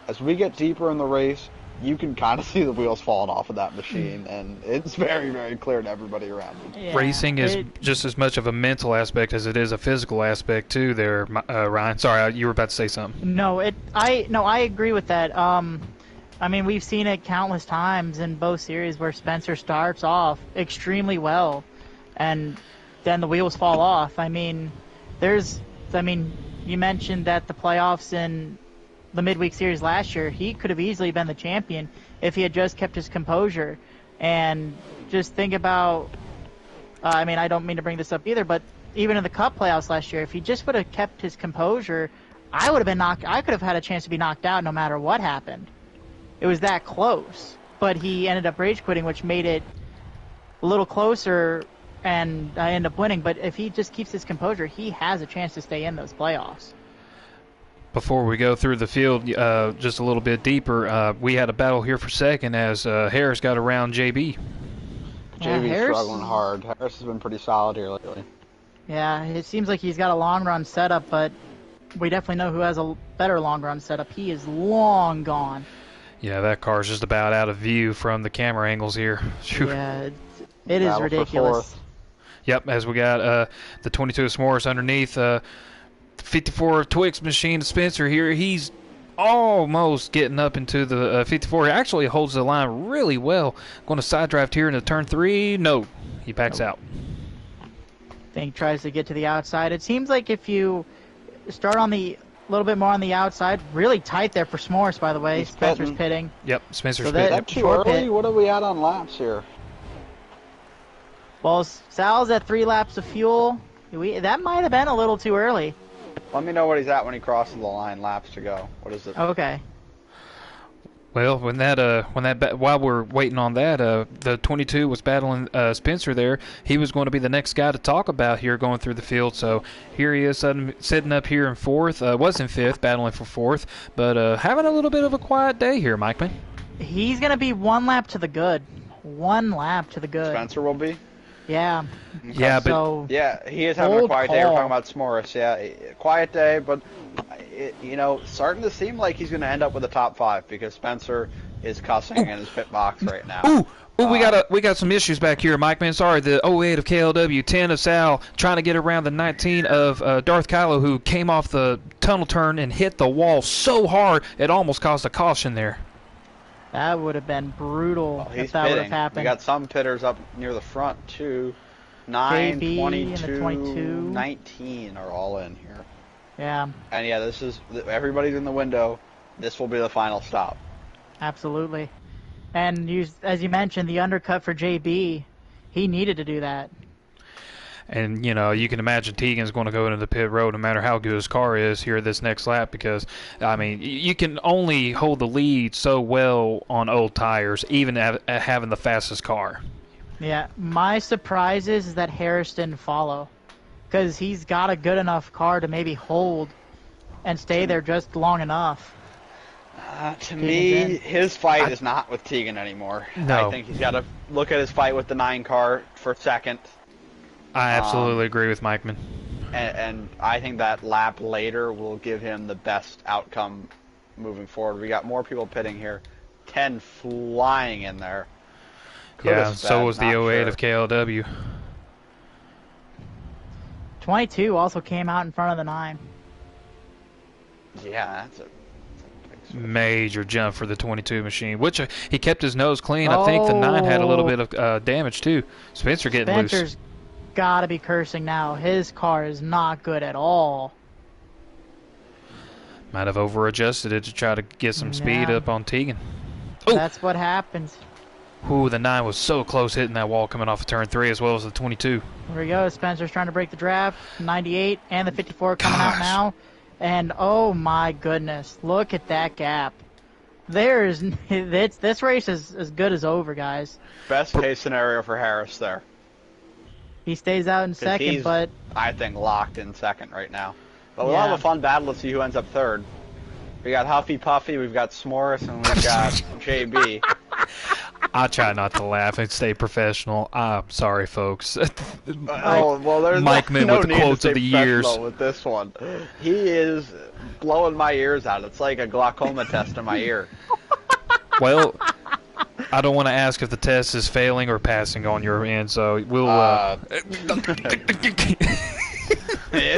As we get deeper in the race, you can kind of see the wheels falling off of that machine, and it's very, very clear to everybody around you. Yeah, racing is just as much of a mental aspect as it is a physical aspect too. There, Ryan. Sorry, you were about to say something. No, I agree with that. I mean, we've seen it countless times in both series where Spencer starts off extremely well, and then the wheels fall off. I mean, you mentioned that the playoffs in the midweek series last year, he could have easily been the champion if he had just kept his composure. And just think about, I mean, I don't mean to bring this up either, but even in the Cup playoffs last year, if he just would have kept his composure, I could have had a chance to be knocked out no matter what happened. It was that close. But he ended up rage quitting, which made it a little closer, and I ended up winning. But if he just keeps his composure, he has a chance to stay in those playoffs. Before we go through the field just a little bit deeper, we had a battle here for second as Harris got around JB. JB's struggling hard. Harris has been pretty solid here lately. Yeah, it seems like he's got a long-run setup, but we definitely know who has a better long-run setup. He is long gone. Yeah, that car's just about out of view from the camera angles here. Whew. Yeah, it is ridiculous. Yep, as we got the 22 of S'mores underneath. 54 Twix machine Spencer here. He's almost getting up into the 54. He actually holds the line really well. Going to side draft here into turn 3. No, he backs out. I think tries to get to the outside. It seems like if you start on the little bit more on the outside, really tight there for S'mores, by the way. Spencer's pitting. Yep, Spencer's pitting. Is that too early? What are we at on laps here? Well, Sal's at 3 laps of fuel. That might have been a little too early. Let me know what he's at when he crosses the line. Laps to go. What is it? Okay. Well, while we're waiting on that, the 22 was battling Spencer there. He was going to be the next guy to talk about here going through the field. So here he is sitting up here in 4th. Was in 5th, battling for 4th, but having a little bit of a quiet day here, Mike Man. He's going to be 1 lap to the good. 1 lap to the good. Spencer will be? Yeah. Okay. Yeah, but so, yeah, he is having a quiet day. We're talking about S'mores. Yeah, quiet day, but starting to seem like he's going to end up with a top 5 because Spencer is cussing in his pit box right now. We got some issues back here, Mike Man. Sorry, the 08 of KLW, 10 of Sal, trying to get around the 19 of Darth Kylo, who came off the tunnel turn and hit the wall so hard it almost caused a caution there. That would have been brutal if that would have happened. We got some pitters up near the front, too. 9, JB 22, 19 are all in here. Yeah. And yeah, everybody's in the window. This will be the final stop. Absolutely. And as you mentioned, the undercut for JB, he needed to do that. And, you can imagine Tegan's going to go into the pit road no matter how good his car is here this next lap because, I mean, you can only hold the lead so well on old tires, even having the fastest car. Yeah, my surprise is that Harris didn't follow because he's got a good enough car to maybe hold and stay there just long enough. To me, his fight is not with Tegan anymore. No. I think he's got to look at his fight with the 9 car for second. I absolutely agree with Mike Man. And I think that lap later will give him the best outcome moving forward. We got more people pitting here. 10 flying in there. So was the 08 of KLW. 22 also came out in front of the 9. Yeah, that's a major jump for the 22 machine, which he kept his nose clean. I think the 9 had a little bit of damage too. Spencer's loose. Gotta be cursing now. His car is not good at all. Might have over-adjusted it to try to get some speed up on Tegan. That's what happens. Ooh, the 9 was so close hitting that wall coming off of turn 3 as well as the 22. Here we go. Spencer's trying to break the draft. 98 and the 54 coming out now. And oh my goodness, look at that gap. this race is as good as over, guys. Best case scenario for Harris there. He stays out in second, He's, but I think, locked in second right now. But we'll Yeah. have a fun battle to see who ends up third. We got Huffy Puffy, we've got S'mores, and we've got JB. I try not to laugh and stay professional. I'm sorry, folks. Oh, well, there's Mike Min no with the need to quotes stay of the years. professional with this one. He is blowing my ears out. It's like a glaucoma test in my ear. Well, I don't want to ask if the test is failing or passing on your end, so we'll. Yeah,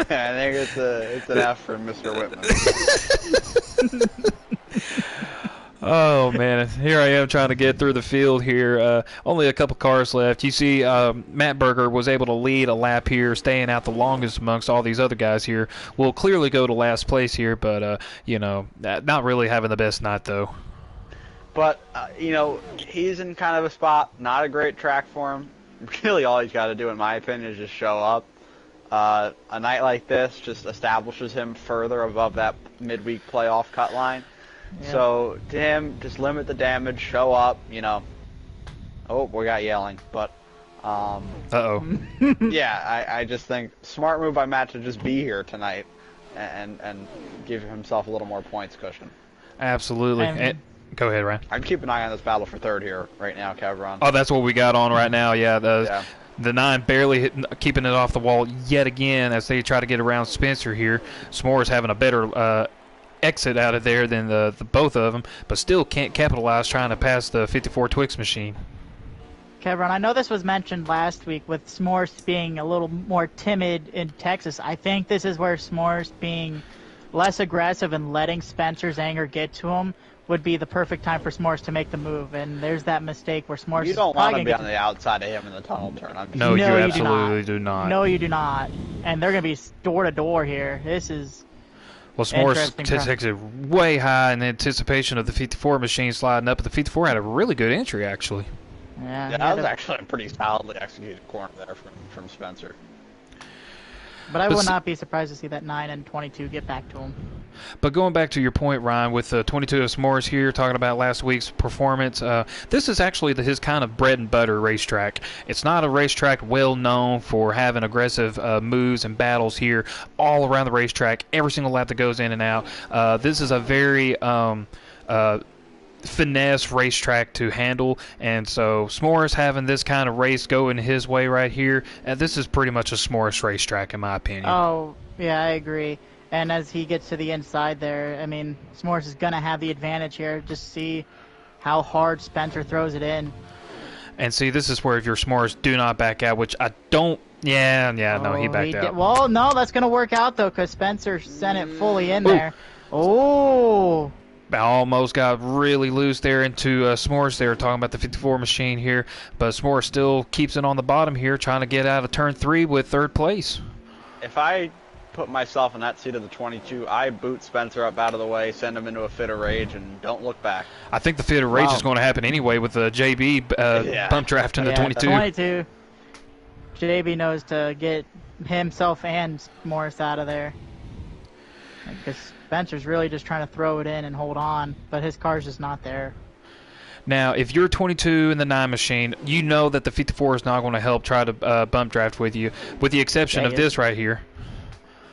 I think it's an F for Mr. Whitman. Oh man, here I am trying to get through the field here. Only a couple cars left. You see, Matt Berger was able to lead a lap here, staying out the longest amongst all these other guys here. Will clearly go to last place here, but you know, not really having the best night though. But, you know, he's in kind of a spot, not a great track for him. Really all he's got to do, in my opinion, is just show up. A night like this just establishes him further above that midweek playoff cut line. Yeah. So, to him, just limit the damage, show up, you know. Oh, we got yelling. But, Uh-oh. yeah, I just think smart move by Matt to just be here tonight and give himself a little more points cushion. Absolutely. Go ahead, Ryan. I'd keep an eye on this battle for third here right now, Kevron. Oh, that's what we got on right now. Yeah, Yeah. the 9 barely keeping it off the wall yet again as they try to get around Spencer here. S'mores having a better exit out of there than the both of them, but still can't capitalize trying to pass the 54 Twix machine. Kevin, I know this was mentioned last week with S'mores being a little more timid in Texas. I think this is where S'mores being less aggressive and letting Spencer's anger get to him would be the perfect time for S'mores to make the move. And there's that mistake where S'mores You don't is want probably to be gonna on the outside of him in the tunnel turn. No, you No, you do absolutely not. do not. No, you do not. And they're going to be door to door here. This is Well, S'mores Interesting turn. takes it way high in anticipation of the 54 machine sliding up, but the 54 had a really good entry, actually. yeah. Yeah, that was actually a pretty solidly executed corner there from Spencer. But I But would s- not be surprised to see that 9 and 22 get back to him. But going back to your point, Ryan, with 22 of S'mores here, talking about last week's performance, this is actually his kind of bread and butter racetrack. It's not a racetrack well known for having aggressive moves and battles here all around the racetrack, every single lap that goes in and out. This is a very finesse racetrack to handle, and so S'mores having this kind of race going his way right here, this is pretty much a S'mores racetrack in my opinion. Oh, yeah, I agree. And as he gets to the inside there, I mean, S'mores is going to have the advantage here. Just see how hard Spencer throws it in. And see, this is where if your S'mores do not back out, which I don't. Yeah, no, he backed out. Well, no, that's going to work out, though, because Spencer sent it fully in there. Oh! Almost got really loose there into S'mores there, talking about the 54 machine here. But S'mores still keeps it on the bottom here, trying to get out of turn 3 with third place. If I put myself in that seat of the 22, I boot Spencer up out of the way, send him into a fit of rage, and don't look back. I think the fit of rage Wow. is going to happen anyway with JB bump draft in the 22. 22. JB knows to get himself and S'mores out of there. Because Spencer's really just trying to throw it in and hold on, but his car's just not there. Now, if you're 22 in the 9 machine, you know that the 54 is not going to help try to bump draft with you, with the exception of Dang it. this right here.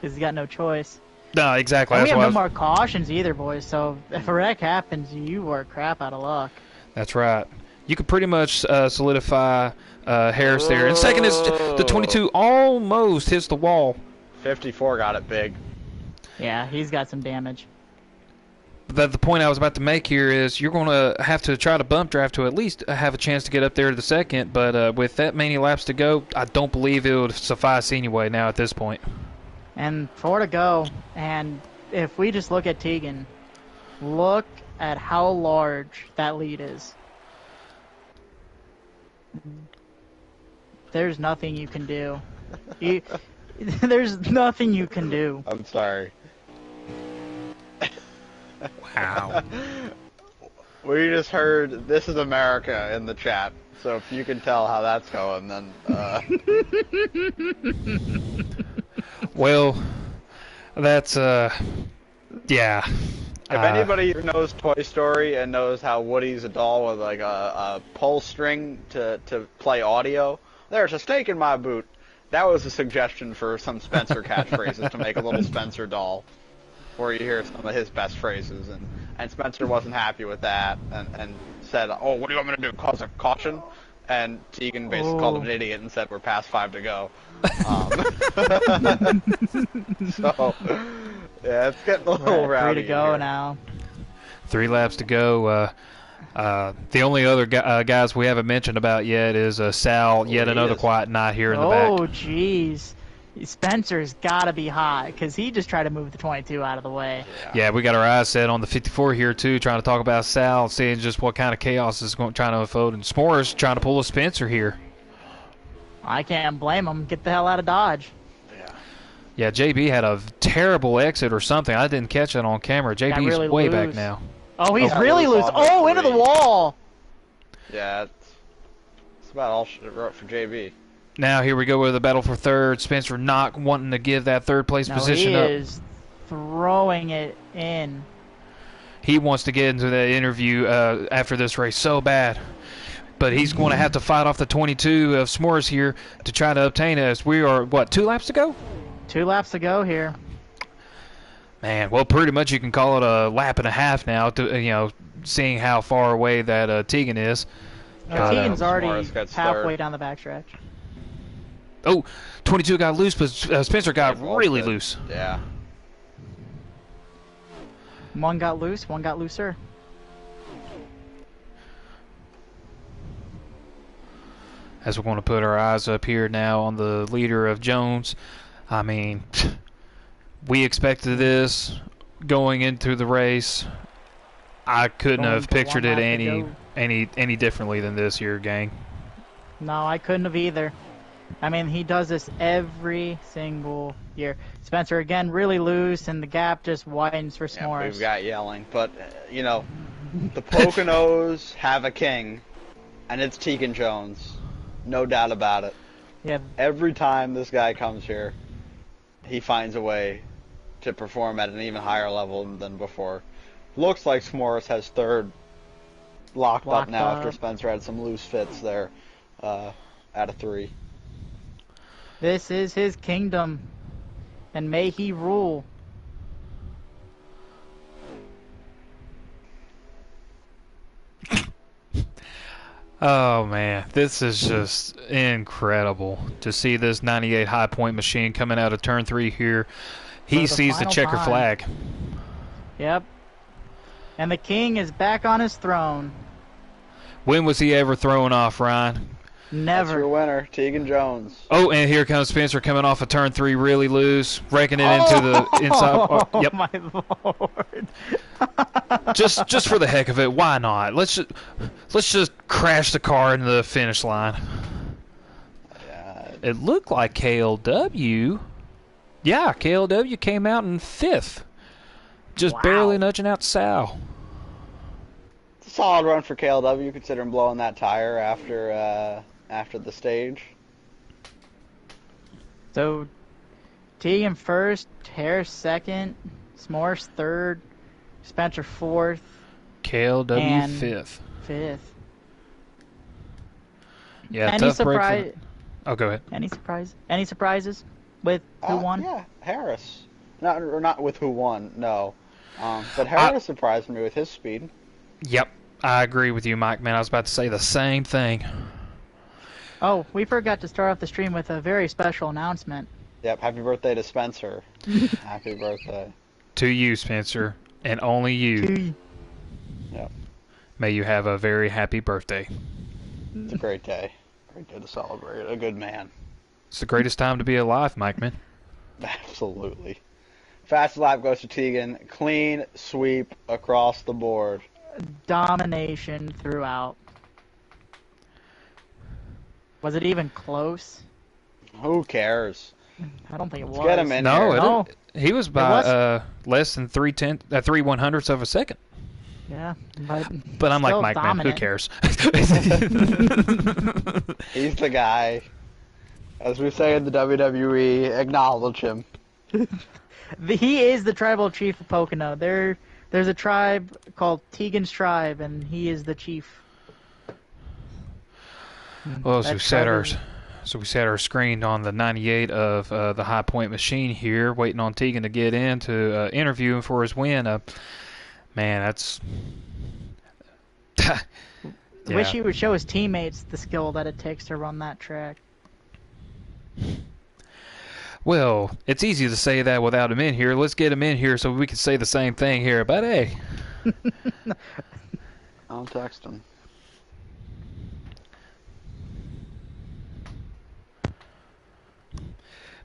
Because he's got no choice. No, exactly. And we That's have why I no was- more cautions either, boys, so if a wreck happens, you are crap out of luck. That's right. You could pretty much solidify Harris there. And second is the 22 almost hits the wall. 54 got it big. Yeah, he's got some damage. But the point I was about to make here is you're going to have to try to bump draft to at least have a chance to get up there to the second. But with that many laps to go, I don't believe it would suffice anyway now at this point. And 4 to go, and if we just look at Tegan, look at how large that lead is. There's nothing you can do. There's nothing you can do. I'm sorry. Wow. We just heard "This is America" in the chat, so if you can tell how that's going, then Well, that's, yeah. If anybody knows Toy Story and knows how Woody's a doll with like a pull string to play audio, there's a snake in my boot. That was a suggestion for some Spencer catchphrases to make a little Spencer doll, where you hear some of his best phrases, and Spencer wasn't happy with that and said, "Oh, what do you want me to do? Cause a caution?" And Tegan basically called him an idiot and said, "We're past 5 to go." So, yeah, it's getting a little rowdy. 3 to go here. now. 3 laps to go. The only other guys we haven't mentioned about yet is Sal, yet another quiet night here in the back. Oh, jeez. Spencer's got to be hot because he just tried to move the 22 out of the way. Yeah, we got our eyes set on the 54 here, too, trying to talk about Sal, seeing just what kind of chaos is trying to unfold. And S'mores trying to pull a Spencer here. I can't blame him. Get the hell out of Dodge. Yeah, JB had a terrible exit or something. I didn't catch it on camera. JB's really way loose. back now. Oh, he's Yeah, really loose loose. on Oh, the into the 3. wall. Yeah, it's about all she wrote for JB. Now here we go with the battle for third. Spencer not wanting to give that third place position up. He is throwing it in. He wants to get into that interview after this race so bad. But he's going to have to fight off the 22 of S'mores here to try to obtain us. We are, what, 2 laps to go? 2 laps to go here. Man, well, pretty much you can call it a lap and a half now, to seeing how far away that Tegan is. Tegan's already S'mores gets halfway third. down the backstretch. Oh, 22 got loose, but Spencer got really loose. Yeah. One got loose, one got looser. As we're going to put our eyes up here now on the leader of Jones. I mean, we expected this going into the race. I couldn't Going have to pictured one it lap to any differently than this here, gang. No, I couldn't have either. I mean, he does this every single year. Spencer, again, really loose, and the gap just widens for Yeah, S'mores. we've got yelling. But, the Poconos have a king, and it's Tegan Jones. No doubt about it. Yeah, Every time this guy comes here, he finds a way to perform at an even higher level than before. Looks like S'mores has third locked up now after Spencer had some loose fits there out of 3. this is his kingdom, and may he rule. Oh, man. This is just incredible to see this 98 high point machine coming out of turn 3 here. He For the sees the final checker time. flag. Yep. And the king is back on his throne. When was he ever thrown off, Ryan? That's your Never. winner, Tegan Jones. Oh, and here comes Spencer coming off of turn 3 really loose, wrecking it into the inside. Oh, Yep. my Lord. Just for the heck of it, why not? Let's just crash the car into the finish line. Yeah, It looked like KLW. Yeah, KLW came out in 5th. Just Wow. barely nudging out Sal. it's a solid run for KLW considering blowing that tire after the stage. So, Tegan first, Harris second, S'mores third, Spencer fourth, KLW And- 5th. fifth. Yeah, Any tough break. surprise? Oh, go ahead. Any surprises with who won? Yeah, Harris. Not with who won, no. But Harris surprised me with his speed. Yep, I agree with you, Mike. Man, I was about to say the same thing. Oh, we forgot to start off the stream with a very special announcement. Yep, happy birthday to Spencer. Happy birthday. To you, Spencer, and only you. Yep, May you have a very happy birthday. it's a great day. Great day to celebrate. A good man. It's the greatest time to be alive, Mike, man. Absolutely. Fast lap goes to Tegan. Clean sweep across the board. Domination throughout. Was it even close? Who cares? I don't think it was. Let's get him in No, here. No. he was by less than 3/100ths of a second. Yeah, But I'm like, still Mike, man, who dominant. cares? He's the guy. As we say in the WWE, acknowledge him. He is the tribal chief of Pocono. There There's a tribe called Tegan's tribe, and he is the chief. Well, That tribe is- so we set our screen on the 98 of the High Point machine here, waiting on Tegan to get in to interview him for his win. Man, that's Wish he would show his teammates the skill that it takes to run that track. Well, it's easy to say that without him in here. Let's get him in here so we can say the same thing here. But hey, I'll text him.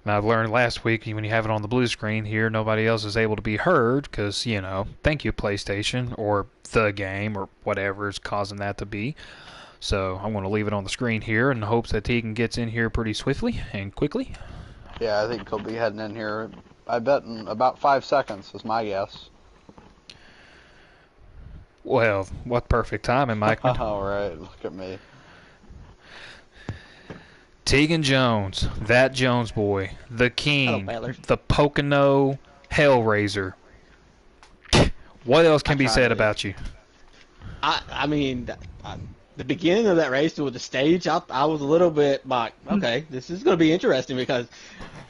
now I've learned last week when you have it on the blue screen here, nobody else is able to be heard because, you know, thank you PlayStation or the game or whatever is causing that to be. So I'm going to leave it on the screen here in the hopes that Tegan gets in here pretty swiftly and quickly. Yeah, I think he'll be heading in here. I bet in about 5 seconds is my guess. Well, what perfect timing, Mike. All right, look at me. Tegan Jones, that Jones boy, the king, Hello, the Pocono Hellraiser. What else can be said about you? I mean, the beginning of that race with the stage, I was a little bit like, okay, this is going to be interesting because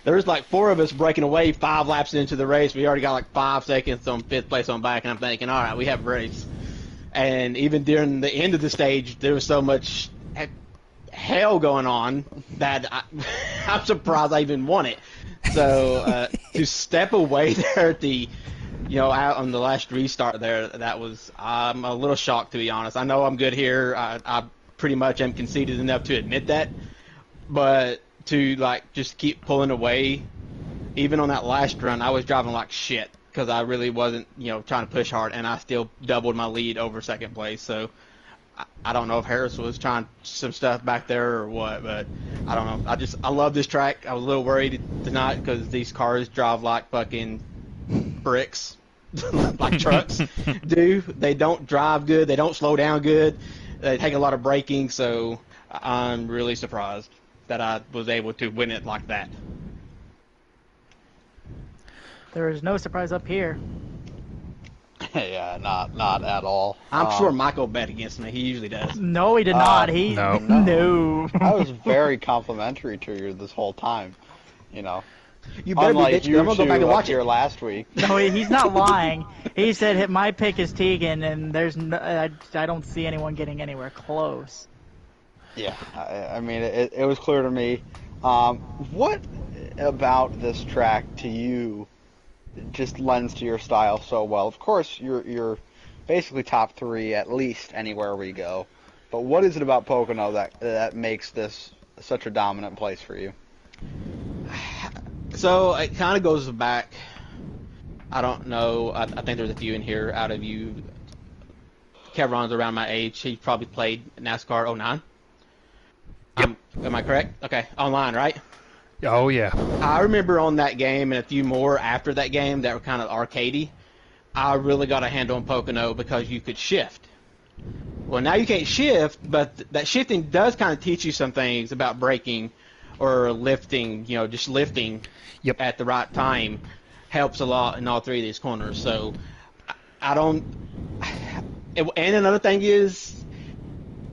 there's like 4 of us breaking away 5 laps into the race. We already got like 5 seconds on 5th place on back, and I'm thinking, all right, we have a race. And even during the end of the stage, there was so much hell going on that I'm surprised I even won it. So to step away there at the, out on the last restart there, I'm a little shocked, to be honest. I know I'm good here. I pretty much am conceited enough to admit that, but to just keep pulling away, even on that last run, I was driving like shit because I really wasn't trying to push hard, and I still doubled my lead over second place. So I don't know if Harris was trying some stuff back there or what, but I don't know. I love this track. I was a little worried tonight because these cars drive like fucking bricks, like trucks do. They don't drive good. They don't slow down good. They take a lot of braking, so I'm really surprised that I was able to win it like that. There is no surprise up here. Yeah, not at all. I'm sure Michael bet against me. He usually does. No, he did not. No. No. I was very complimentary to you this whole time. You better Unlike be bitch. you I'm gonna go back and watch here it. last week. No, he's not lying. He said my pick is Tegan, and there's I don't see anyone getting anywhere close. Yeah, I mean, it was clear to me. What about this track to you just lends to your style so well? Of course, you're basically top 3 at least anywhere we go. But what is it about Pocono that makes this such a dominant place for you? So it kind of goes back. I don't know. I think there's a few in here out of you. Kevron's around my age. He probably played NASCAR 09. Yep. Am I correct? Okay, online, right? Oh, yeah. I remember on that game and a few more after that game that were kind of arcadey. I really got a handle on Pocono because you could shift. Well, now you can't shift, but that shifting does kind of teach you some things about braking or lifting. Just lifting Yep. at the right time helps a lot in all 3 of these corners. So I don't. And another thing is,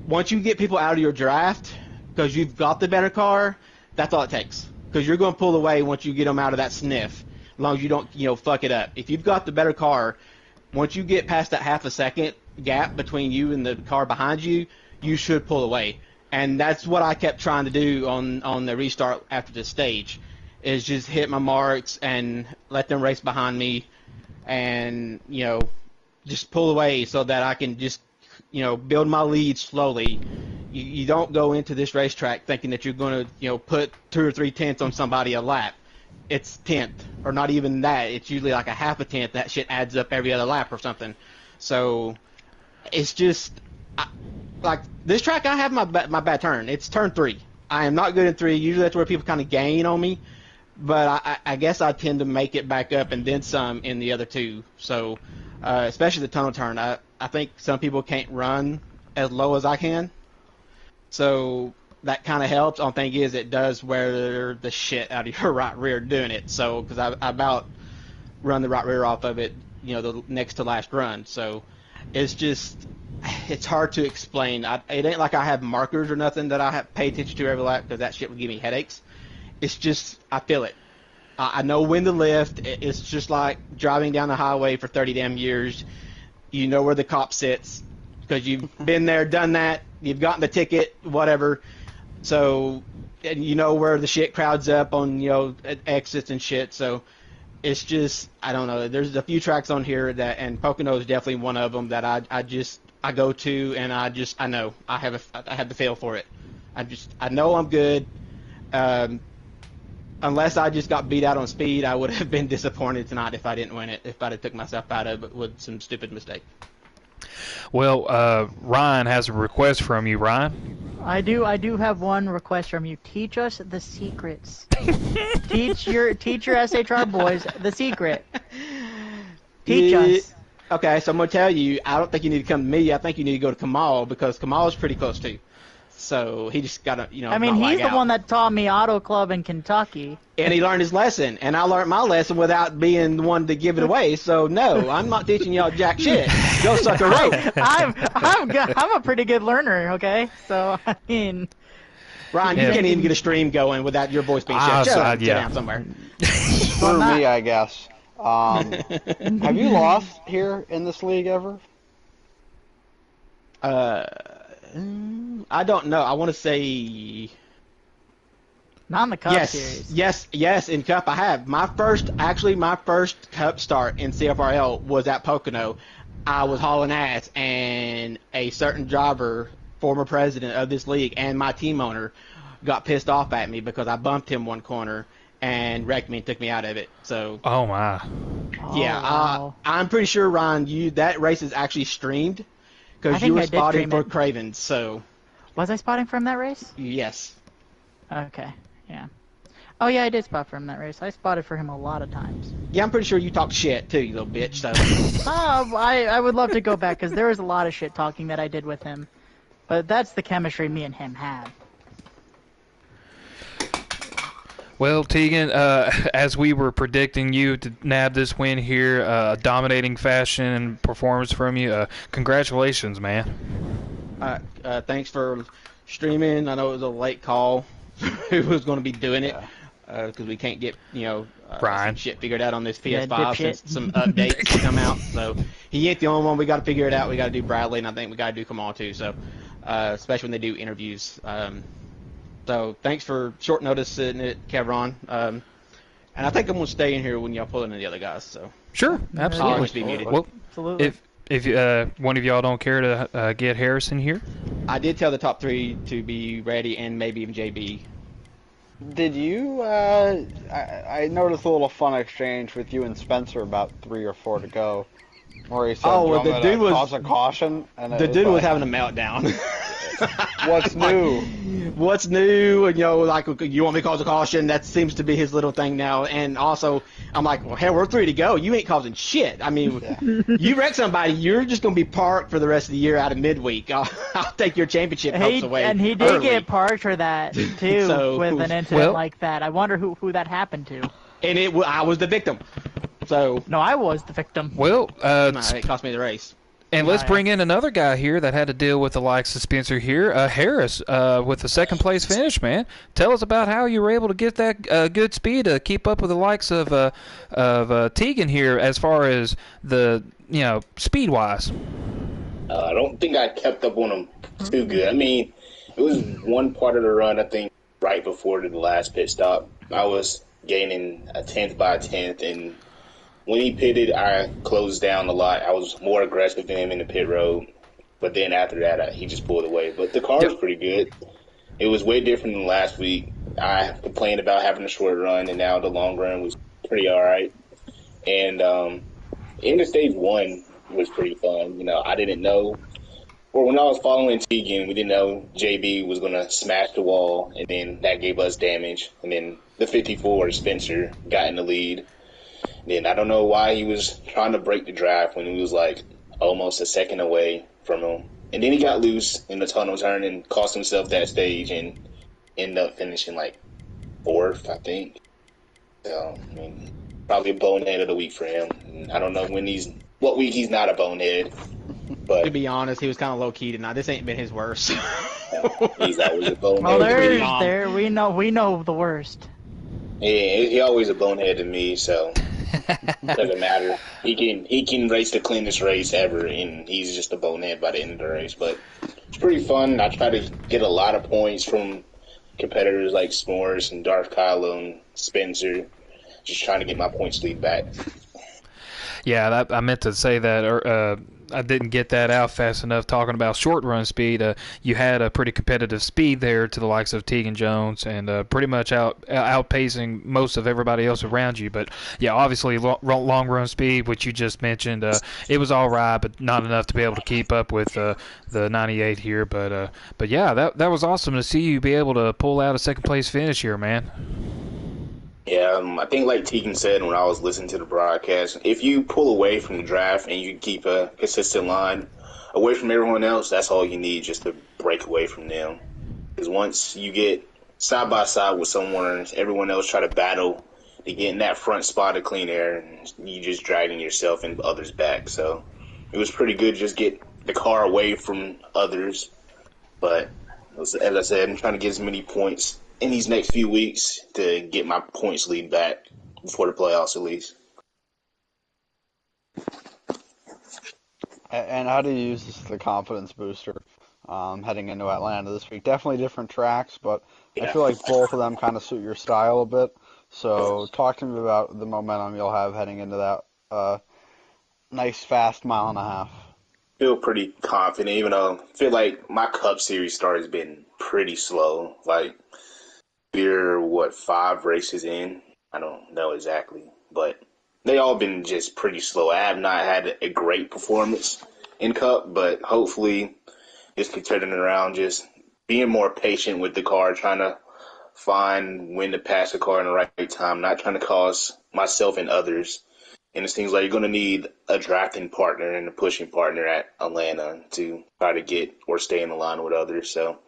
once you get people out of your draft because you've got the better car, that's all it takes. Because you're going to pull away once you get them out of that sniff, as long as you don't, fuck it up. If you've got the better car, once you get past that half a second gap between you and the car behind you, you should pull away. And that's what I kept trying to do on the restart after the stage, is just hit my marks and let them race behind me and, just pull away so that I can just, build my lead slowly. You don't go into this racetrack thinking that you're going to, put 2 or 3 tenths on somebody a lap. It's tenth, or not even that. It's usually like a half a tenth. That shit adds up every other lap or something. So it's just like this track. I have my bad turn. It's turn 3. I am not good in 3. Usually that's where people kind of gain on me. But I guess I tend to make it back up and then some in the other 2. So especially the tunnel turn. I think some people can't run as low as I can. So that kind of helps. Only thing is, it does wear the shit out of your right rear doing it. So, because I about run the right rear off of it the next to last run. So it's hard to explain. It ain't like I have markers or nothing that I have pay attention to every lap because that shit would give me headaches. It's just I feel it. I know when to lift. It's just like driving down the highway for 30 damn years. You know where the cop sits because you've been there, done that. You've gotten the ticket, whatever. So, and you know where the shit crowds up on, exits and shit. So, it's just, I don't know. There's a few tracks on here and Pocono is definitely one of them that I go to and I know I have the feel for it. I know I'm good. Unless I just got beat out on speed, I would have been disappointed tonight if I didn't win it, if I'd have took myself out of it with some stupid mistake. Well, Ryan has a request from you, Ryan. I do have one request from you. Teach us the secrets. teach your SHR boys the secret. Teach us. Okay, so I'm gonna tell you. I don't think you need to come to me. I think you need to go to Kamal because Kamal is pretty close too. So he just gotta, I mean, he's the one that taught me Auto Club in Kentucky. And he learned his lesson, and I learned my lesson without being the one to give it away. So no, I'm not teaching y'all jack shit. Go suck a rope. I'm a pretty good learner. Okay, so I mean, Ryan, you can't even get a stream going without your voice being shut. Sit down somewhere. For me, I guess. Have you lost here in this league ever? I don't know. I want to say not in the Cup series. Yes, in Cup I have. My first Cup start in CFRL was at Pocono. I was hauling ass, and a certain driver, former president of this league, and my team owner got pissed off at me because I bumped him one corner and wrecked me and took me out of it. So. Oh my. Yeah, wow. I'm pretty sure, Ryan, that race is actually streamed. Because you were spotting for Cravens, so... Was I spotting from that race? Yes. Okay, yeah. Oh, yeah, I did spot from that race. I spotted for him a lot of times. Yeah, I'm pretty sure you talked shit, too, you little bitch, so... I would love to go back, because there was a lot of shit talking that I did with him. But that's the chemistry me and him have. Well, Tegan, as we were predicting you to nab this win here, dominating fashion and performance from you, congratulations, man. Thanks for streaming. I know it was a late call who was going to be doing it, because we can't get, some shit figured out on this PS5 since some updates come out. So he ain't the only one. We got to figure it out. We got to do Bradley, and I think we got to do Kamal too. So, especially when they do interviews. So thanks for short notice in it, Kevron. And I think I'm gonna stay in here when y'all pull in the other guys. So sure, absolutely. I'll always be muted. Well, absolutely. If one of y'all don't care to get Harrison here, I did tell the top three to be ready, and maybe even JB. Did you? I noticed a little fun exchange with you and Spencer about 3 or 4 to go, where he said, the dude was cause a caution, and the dude was having a meltdown. What's new? What's new? And, like, you want me to cause a caution? That seems to be his little thing now. And also, I'm like, well, hell, we're 3 to go. You ain't causing shit. I mean, you wreck somebody, you're just going to be parked for the rest of the year out of midweek. I'll take your championship hopes away. And he did get parked for that, too, with an incident like that. I wonder who that happened to. And I was the victim. So no, I was the victim. Well, it cost me the race. And let's bring in another guy here that had to deal with the likes of Spencer here, Harris, with the second place finish, man. Tell us about how you were able to get that good speed to keep up with the likes of Tegan here, as far as the speed wise. I don't think I kept up on him too good. I mean, it was one part of the run, I think, right before the last pit stop. I was gaining a 10th by a 10th, and when he pitted, I closed down a lot. I was more aggressive than him in the pit road. But then after that, he just pulled away. But the car was pretty good. It was way different than last week. I complained about having a short run, and now the long run was pretty all right. And in the stage 1 was pretty fun. I didn't know. Or when I was following Tegan, we didn't know JB was going to smash the wall, and then that gave us damage. And then the 54, Spencer, got in the lead. Then I don't know why he was trying to break the draft when he was like almost a second away from him. And then he got loose in the tunnel turn and cost himself that stage and ended up finishing like 4th, I think. So, I mean, Probably a bonehead of the week for him. I don't know what week he's not a bonehead, but To be honest, he was kind of low key tonight. This ain't been his worst. he's always a bonehead. Well, pretty there's calm. there we know the worst. Yeah, he always a bonehead to me, so doesn't matter. He can race the cleanest race ever, and he's just a bonehead by the end of the race. But it's pretty fun. I try to get a lot of points from competitors like S'mores and Darth Kylo and Spencer. Just trying to get my points lead back. Yeah, I meant to say that, or I didn't get that out fast enough. Talking about short run speed, you had a pretty competitive speed there to the likes of Tegan Jones, and pretty much outpacing most of everybody else around you. But yeah, obviously long run speed, which you just mentioned, it was all right, but not enough to be able to keep up with the 98 here. But yeah, that was awesome to see you be able to pull out a second place finish here, man. Yeah, I think like Tegan said when I was listening to the broadcast, if you pull away from the draft and you keep a consistent line away from everyone else, that's all you need just to break away from them. Because once you get side by side with someone, everyone else try to battle to get in that front spot of clean air, and you just dragging yourself and others back. So it was pretty good to just get the car away from others. But as I said, I'm trying to get as many points in these next few weeks to get my points lead back before the playoffs at least. And how do you use this as a confidence booster heading into Atlanta this week? Definitely different tracks, but I feel like both of them kind of suit your style a bit. So talk to me about the momentum you'll have heading into that nice, fast mile and a half. Feel pretty confident, even though I feel like my Cup Series start has been pretty slow. Like, we're, 5 races in? I don't know exactly, but they all been just pretty slow. I have not had a great performance in Cup, but hopefully this could turn it around. Just being more patient with the car, trying to find when to pass the car in the right time, not trying to cause myself and others. And it seems like you're going to need a drafting partner and a pushing partner at Atlanta to try to get or stay in the line with others. So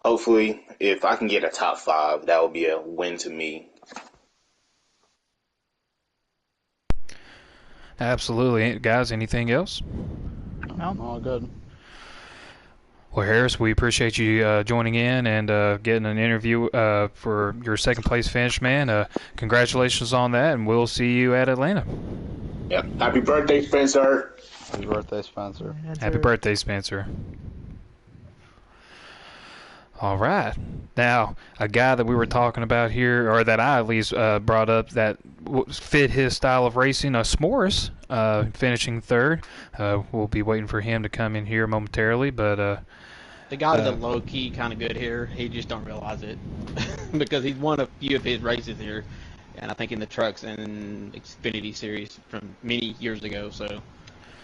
hopefully, if I can get a top 5, that would be a win to me. Absolutely. Guys, anything else? No. All good. Well, Harris, we appreciate you joining in and getting an interview for your second place finish, man. Congratulations on that, and we'll see you at Atlanta. Yeah. Happy birthday, Spencer. Happy birthday, Spencer. Happy birthday, Spencer. All right. Now, a guy that we were talking about here, or that I at least brought up that fit his style of racing, S'mores, finishing third. We'll be waiting for him to come in here momentarily, but The guy that's low key kind of good here, he just don't realize it because he's won a few of his races here, and I think in the trucks and Xfinity series from many years ago. So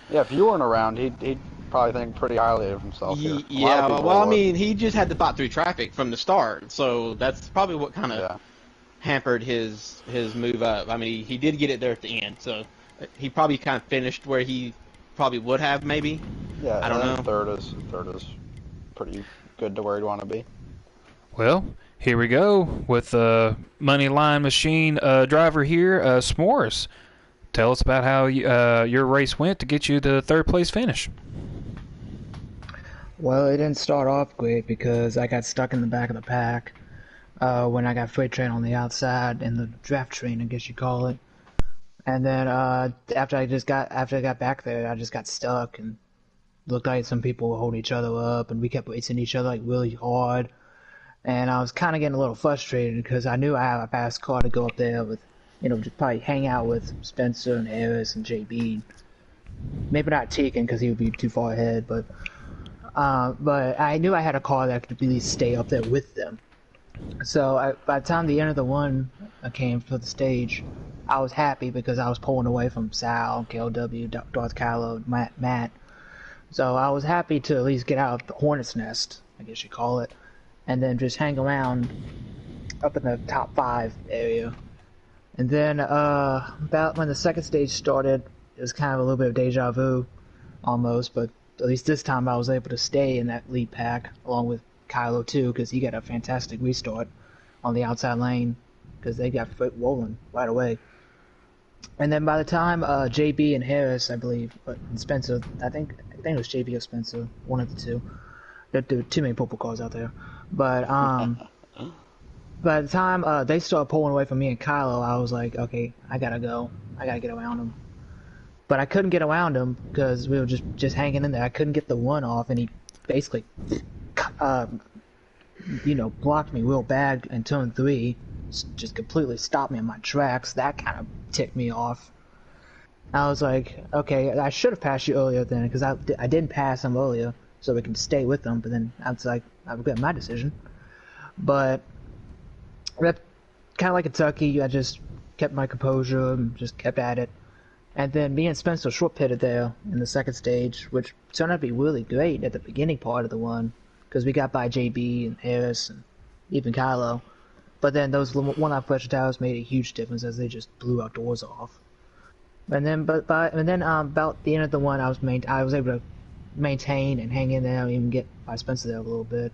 Yeah, if you weren't around, he'd probably think pretty highly of himself here. yeah, well, I mean, he just had to fight through traffic from the start, so that's probably what kind of hampered his move up. I mean, he did get it there at the end, so he probably kind of finished where he probably would have maybe. Yeah, I don't know. Third is pretty good to where he'd want to be. well, here we go with the money line machine driver here, S'mores. Tell us about how your race went to get you the third place finish. Well, it didn't start off great because I got stuck in the back of the pack when I got freight train on the outside in the draft train, I guess you call it. And then after I got back there, I just got stuck and looked like some people were holding each other up, and we kept racing each other like really hard. And I was kind of getting a little frustrated because I knew I had a fast car to go up there with, just probably hang out with Spencer and Harris and JB. Maybe not Tegan because he would be too far ahead, but I knew I had a car that could at least stay up there with them. So by the time the end of the one came for the stage, I was happy because I was pulling away from Sal, KLW, Darth Kylo, Matt. So I was happy to at least get out of the hornet's nest, I guess you call it, and then just hang around up in the top 5 area. And then about when the second stage started, it was kind of a little bit of deja vu, almost, but at least this time I was able to stay in that lead pack, along with Kylo too, because he got a fantastic restart on the outside lane, because they got rolling right away. And then by the time JB and Harris, I believe, and Spencer, I think it was JB or Spencer, one of the two. There were too many purple cars out there. But by the time they started pulling away from me and Kylo, I was like, okay, I gotta go. I gotta get around them. But I couldn't get around him because we were just hanging in there. I couldn't get the one off, and he basically, blocked me real bad in turn 3. Just completely stopped me in my tracks. That kind of ticked me off. I was like, okay, I should have passed you earlier then, because I didn't pass him earlier, so we could stay with him. But then I was like, I regret my decision. But kind of like Kentucky, I just kept my composure and just kept at it. And then me and Spencer short pitted there in the second stage, which turned out to be really great at the beginning part of the one, because we got by JB and Harris and even Kylo. But then those one-lap pressure tires made a huge difference as they just blew our doors off. And then, about the end of the one, I was able to maintain and hang in there, and even get by Spencer there a little bit.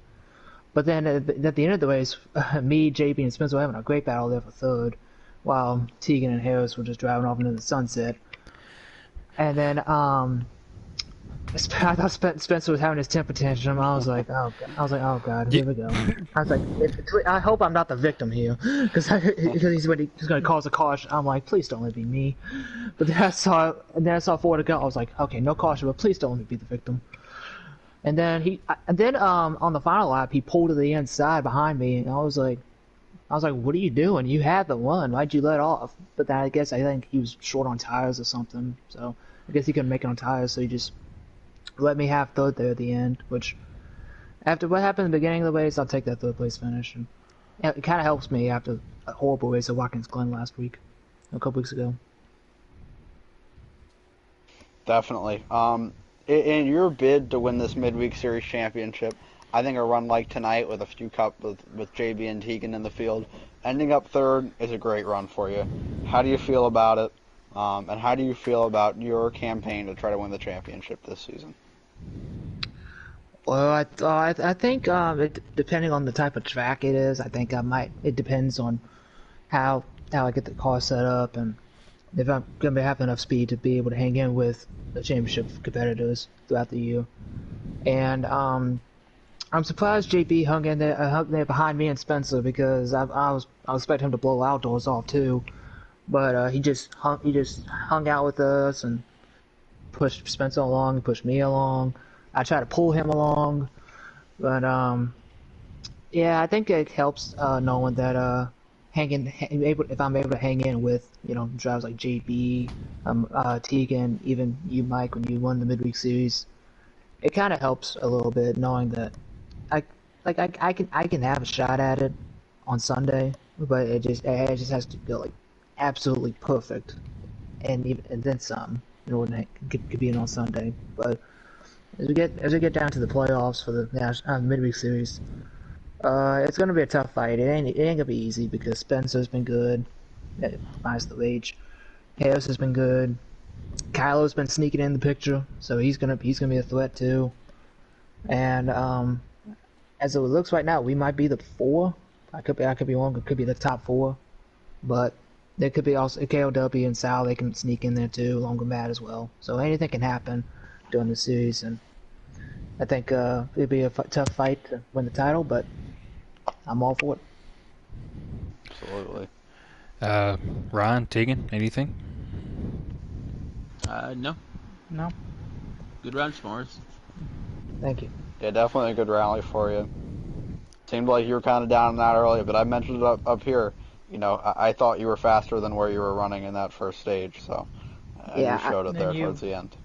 But then at the end of the race, me, JB, and Spencer were having a great battle there for third, while Tegan and Harris were just driving off into the sunset. And then I thought Spencer was having his temper tantrum. I was like, oh god, here we go. I was like, I hope I'm not the victim here, because he's going to cause a caution. I'm like, please don't let it be me. But then I saw 4 to go. I was like, okay, no caution, but please don't let me be the victim. And then on the final lap, he pulled to the inside behind me, and I was like, what are you doing? You had the one. Why'd you let off? But then I think he was short on tires or something. So I guess he couldn't make it on tires, so he just let me have third there at the end, which after what happened in the beginning of the race, I'll take that third place finish. And it kind of helps me after a horrible race at Watkins Glen a couple weeks ago. Definitely. In your bid to win this Midweek Series championship, I think a run like tonight with a few cup with JB and Tegan in the field, ending up third is a great run for you. How do you feel about it? And how do you feel about your campaign to try to win the championship this season? Well, I think depending on the type of track it is, I think I might. It depends on how I get the car set up and if I'm going to have enough speed to be able to hang in with the championship competitors throughout the year. And I'm surprised JB hung there behind me and Spencer, because I was expecting him to blow outdoors off too. But he just hung out with us and pushed Spencer along, pushed me along. I tried to pull him along, but yeah, I think it helps knowing that if I'm able to hang in with drivers like JB, Tegan, even you, Mike, when you won the Midweek Series. It kind of helps a little bit knowing that I can have a shot at it on Sunday, but it just has to go like absolutely perfect, and then some in order to be in on Sunday. But as we get down to the playoffs for the Midweek Series, it's gonna be a tough fight. It ain't gonna be easy because Spencer's been good, minus the rage. Harris has been good. Kylo's been sneaking in the picture, so he's gonna be a threat too. And as it looks right now, we might be the 4. I could be wrong. It could be the top 4, but there could be also KLW and Sal. They can sneak in there too, along with Matt as well. So anything can happen during the series, and I think it'd be a tough fight to win the title, but I'm all for it. Absolutely. Ryan, Tegan, anything? No. No. Good run, S'mores. Thank you. Yeah, definitely a good rally for you. Seemed like you were kind of down in that earlier, but I mentioned it up here. I thought you were faster than where you were running in that first stage, so you showed it there towards the end.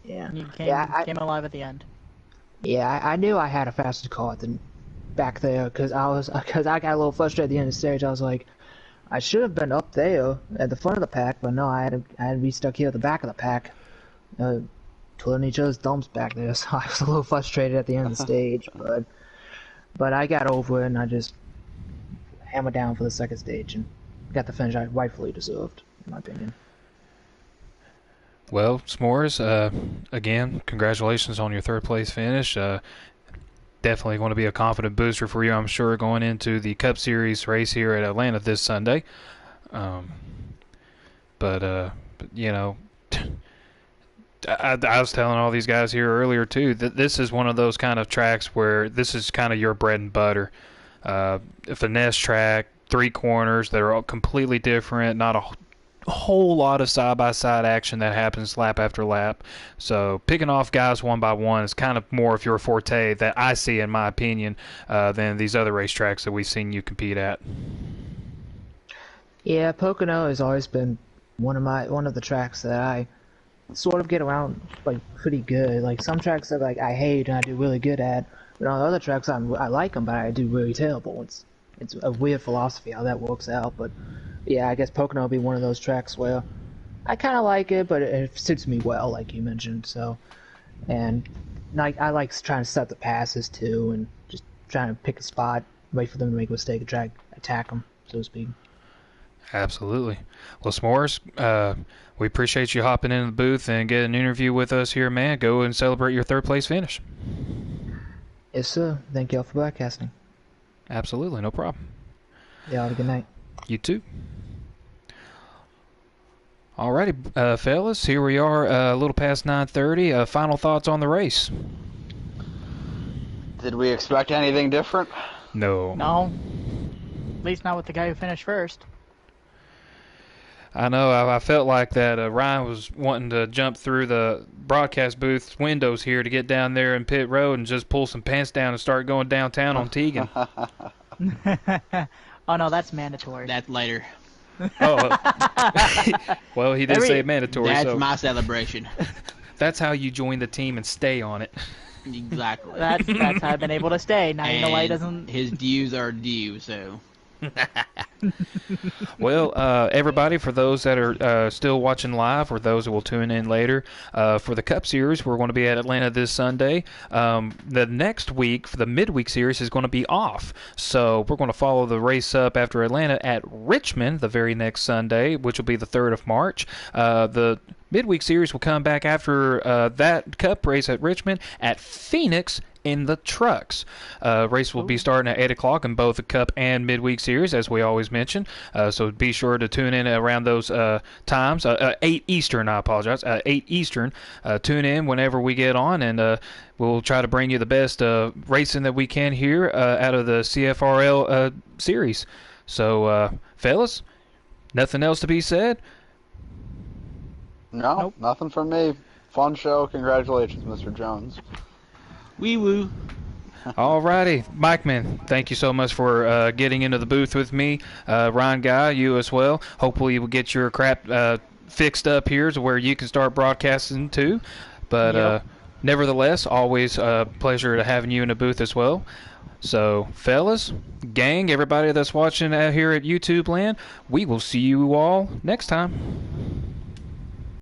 Yeah. You came alive at the end. Yeah, I knew I had a faster car than back there because I got a little frustrated at the end of the stage. I was like, I should have been up there at the front of the pack, but no, I had to be stuck here at the back of the pack, twirling each other's thumbs back there. So I was a little frustrated at the end of the stage, but I got over it and I just hammered down for the second stage and got the finish I rightfully deserved, in my opinion. Well, S'mores, again, congratulations on your third place finish. Definitely going to be a confident booster for you, I'm sure, going into the Cup Series race here at Atlanta this Sunday. but you know, I was telling all these guys here earlier too that this is one of those kind of tracks where this is kind of your bread and butter. A finesse track, 3 corners that are all completely different, not a whole lot of side-by-side action that happens lap after lap. So picking off guys one by one is kind of more of your forte that I see, in my opinion, than these other racetracks that we've seen you compete at. Yeah, Pocono has always been one of the tracks that I sort of get around like pretty good. Like some tracks that like I hate and I do really good at, but on other tracks I like them, but I do really terrible. It's a weird philosophy how that works out, but yeah, I guess Pocono will be one of those tracks where I kind of like it, but it suits me well, like you mentioned. So, and like I like trying to set the passes too, and just trying to pick a spot, wait for them to make a mistake, and attack them, so to speak. Absolutely. Well, S'mores, we appreciate you hopping into the booth and getting an interview with us here, man. Go and celebrate your 3rd place finish. Yes, sir. Thank y'all for broadcasting. Absolutely, no problem. Y'all have a good night. You too. Alrighty, fellas, here we are, a little past 9:30. Final thoughts on the race? Did we expect anything different? No. No. At least not with the guy who finished first. I know. I felt like that Ryan was wanting to jump through the broadcast booth windows here to get down there in pit road and just pull some pants down and start going downtown on Teagan. Oh no, that's mandatory. That's later. Oh, well, he did say mandatory. That's so my celebration. that's how you join the team and stay on it. Exactly. That's how I've been able to stay. Now you know why he doesn't. His dues are due, so. Well, everybody, for those that are still watching live or those that will tune in later, for the Cup Series, we're going to be at Atlanta this Sunday. The next week, for the Midweek Series, is going to be off. So we're going to follow the race up after Atlanta at Richmond the very next Sunday, which will be the 3rd of March. The Midweek Series will come back after that Cup race at Richmond at Phoenix in the trucks. Race will be starting at 8 o'clock in both the Cup and Midweek Series, as we always mention. So be sure to tune in around those times. 8 Eastern, I apologize. 8 Eastern. Tune in whenever we get on, and we'll try to bring you the best racing that we can here out of the CFRL series. So, fellas, nothing else to be said? No, nothing from me. Fun show. Congratulations, Mr. Jones. Wee woo. Alrighty, Mike Man, thank you so much for getting into the booth with me. Ryan Guy, you as well. Hopefully you will get your crap fixed up here to where you can start broadcasting too. But nevertheless, always a pleasure to having you in the booth as well. So, fellas, gang, everybody that's watching out here at YouTube land, we will see you all next time.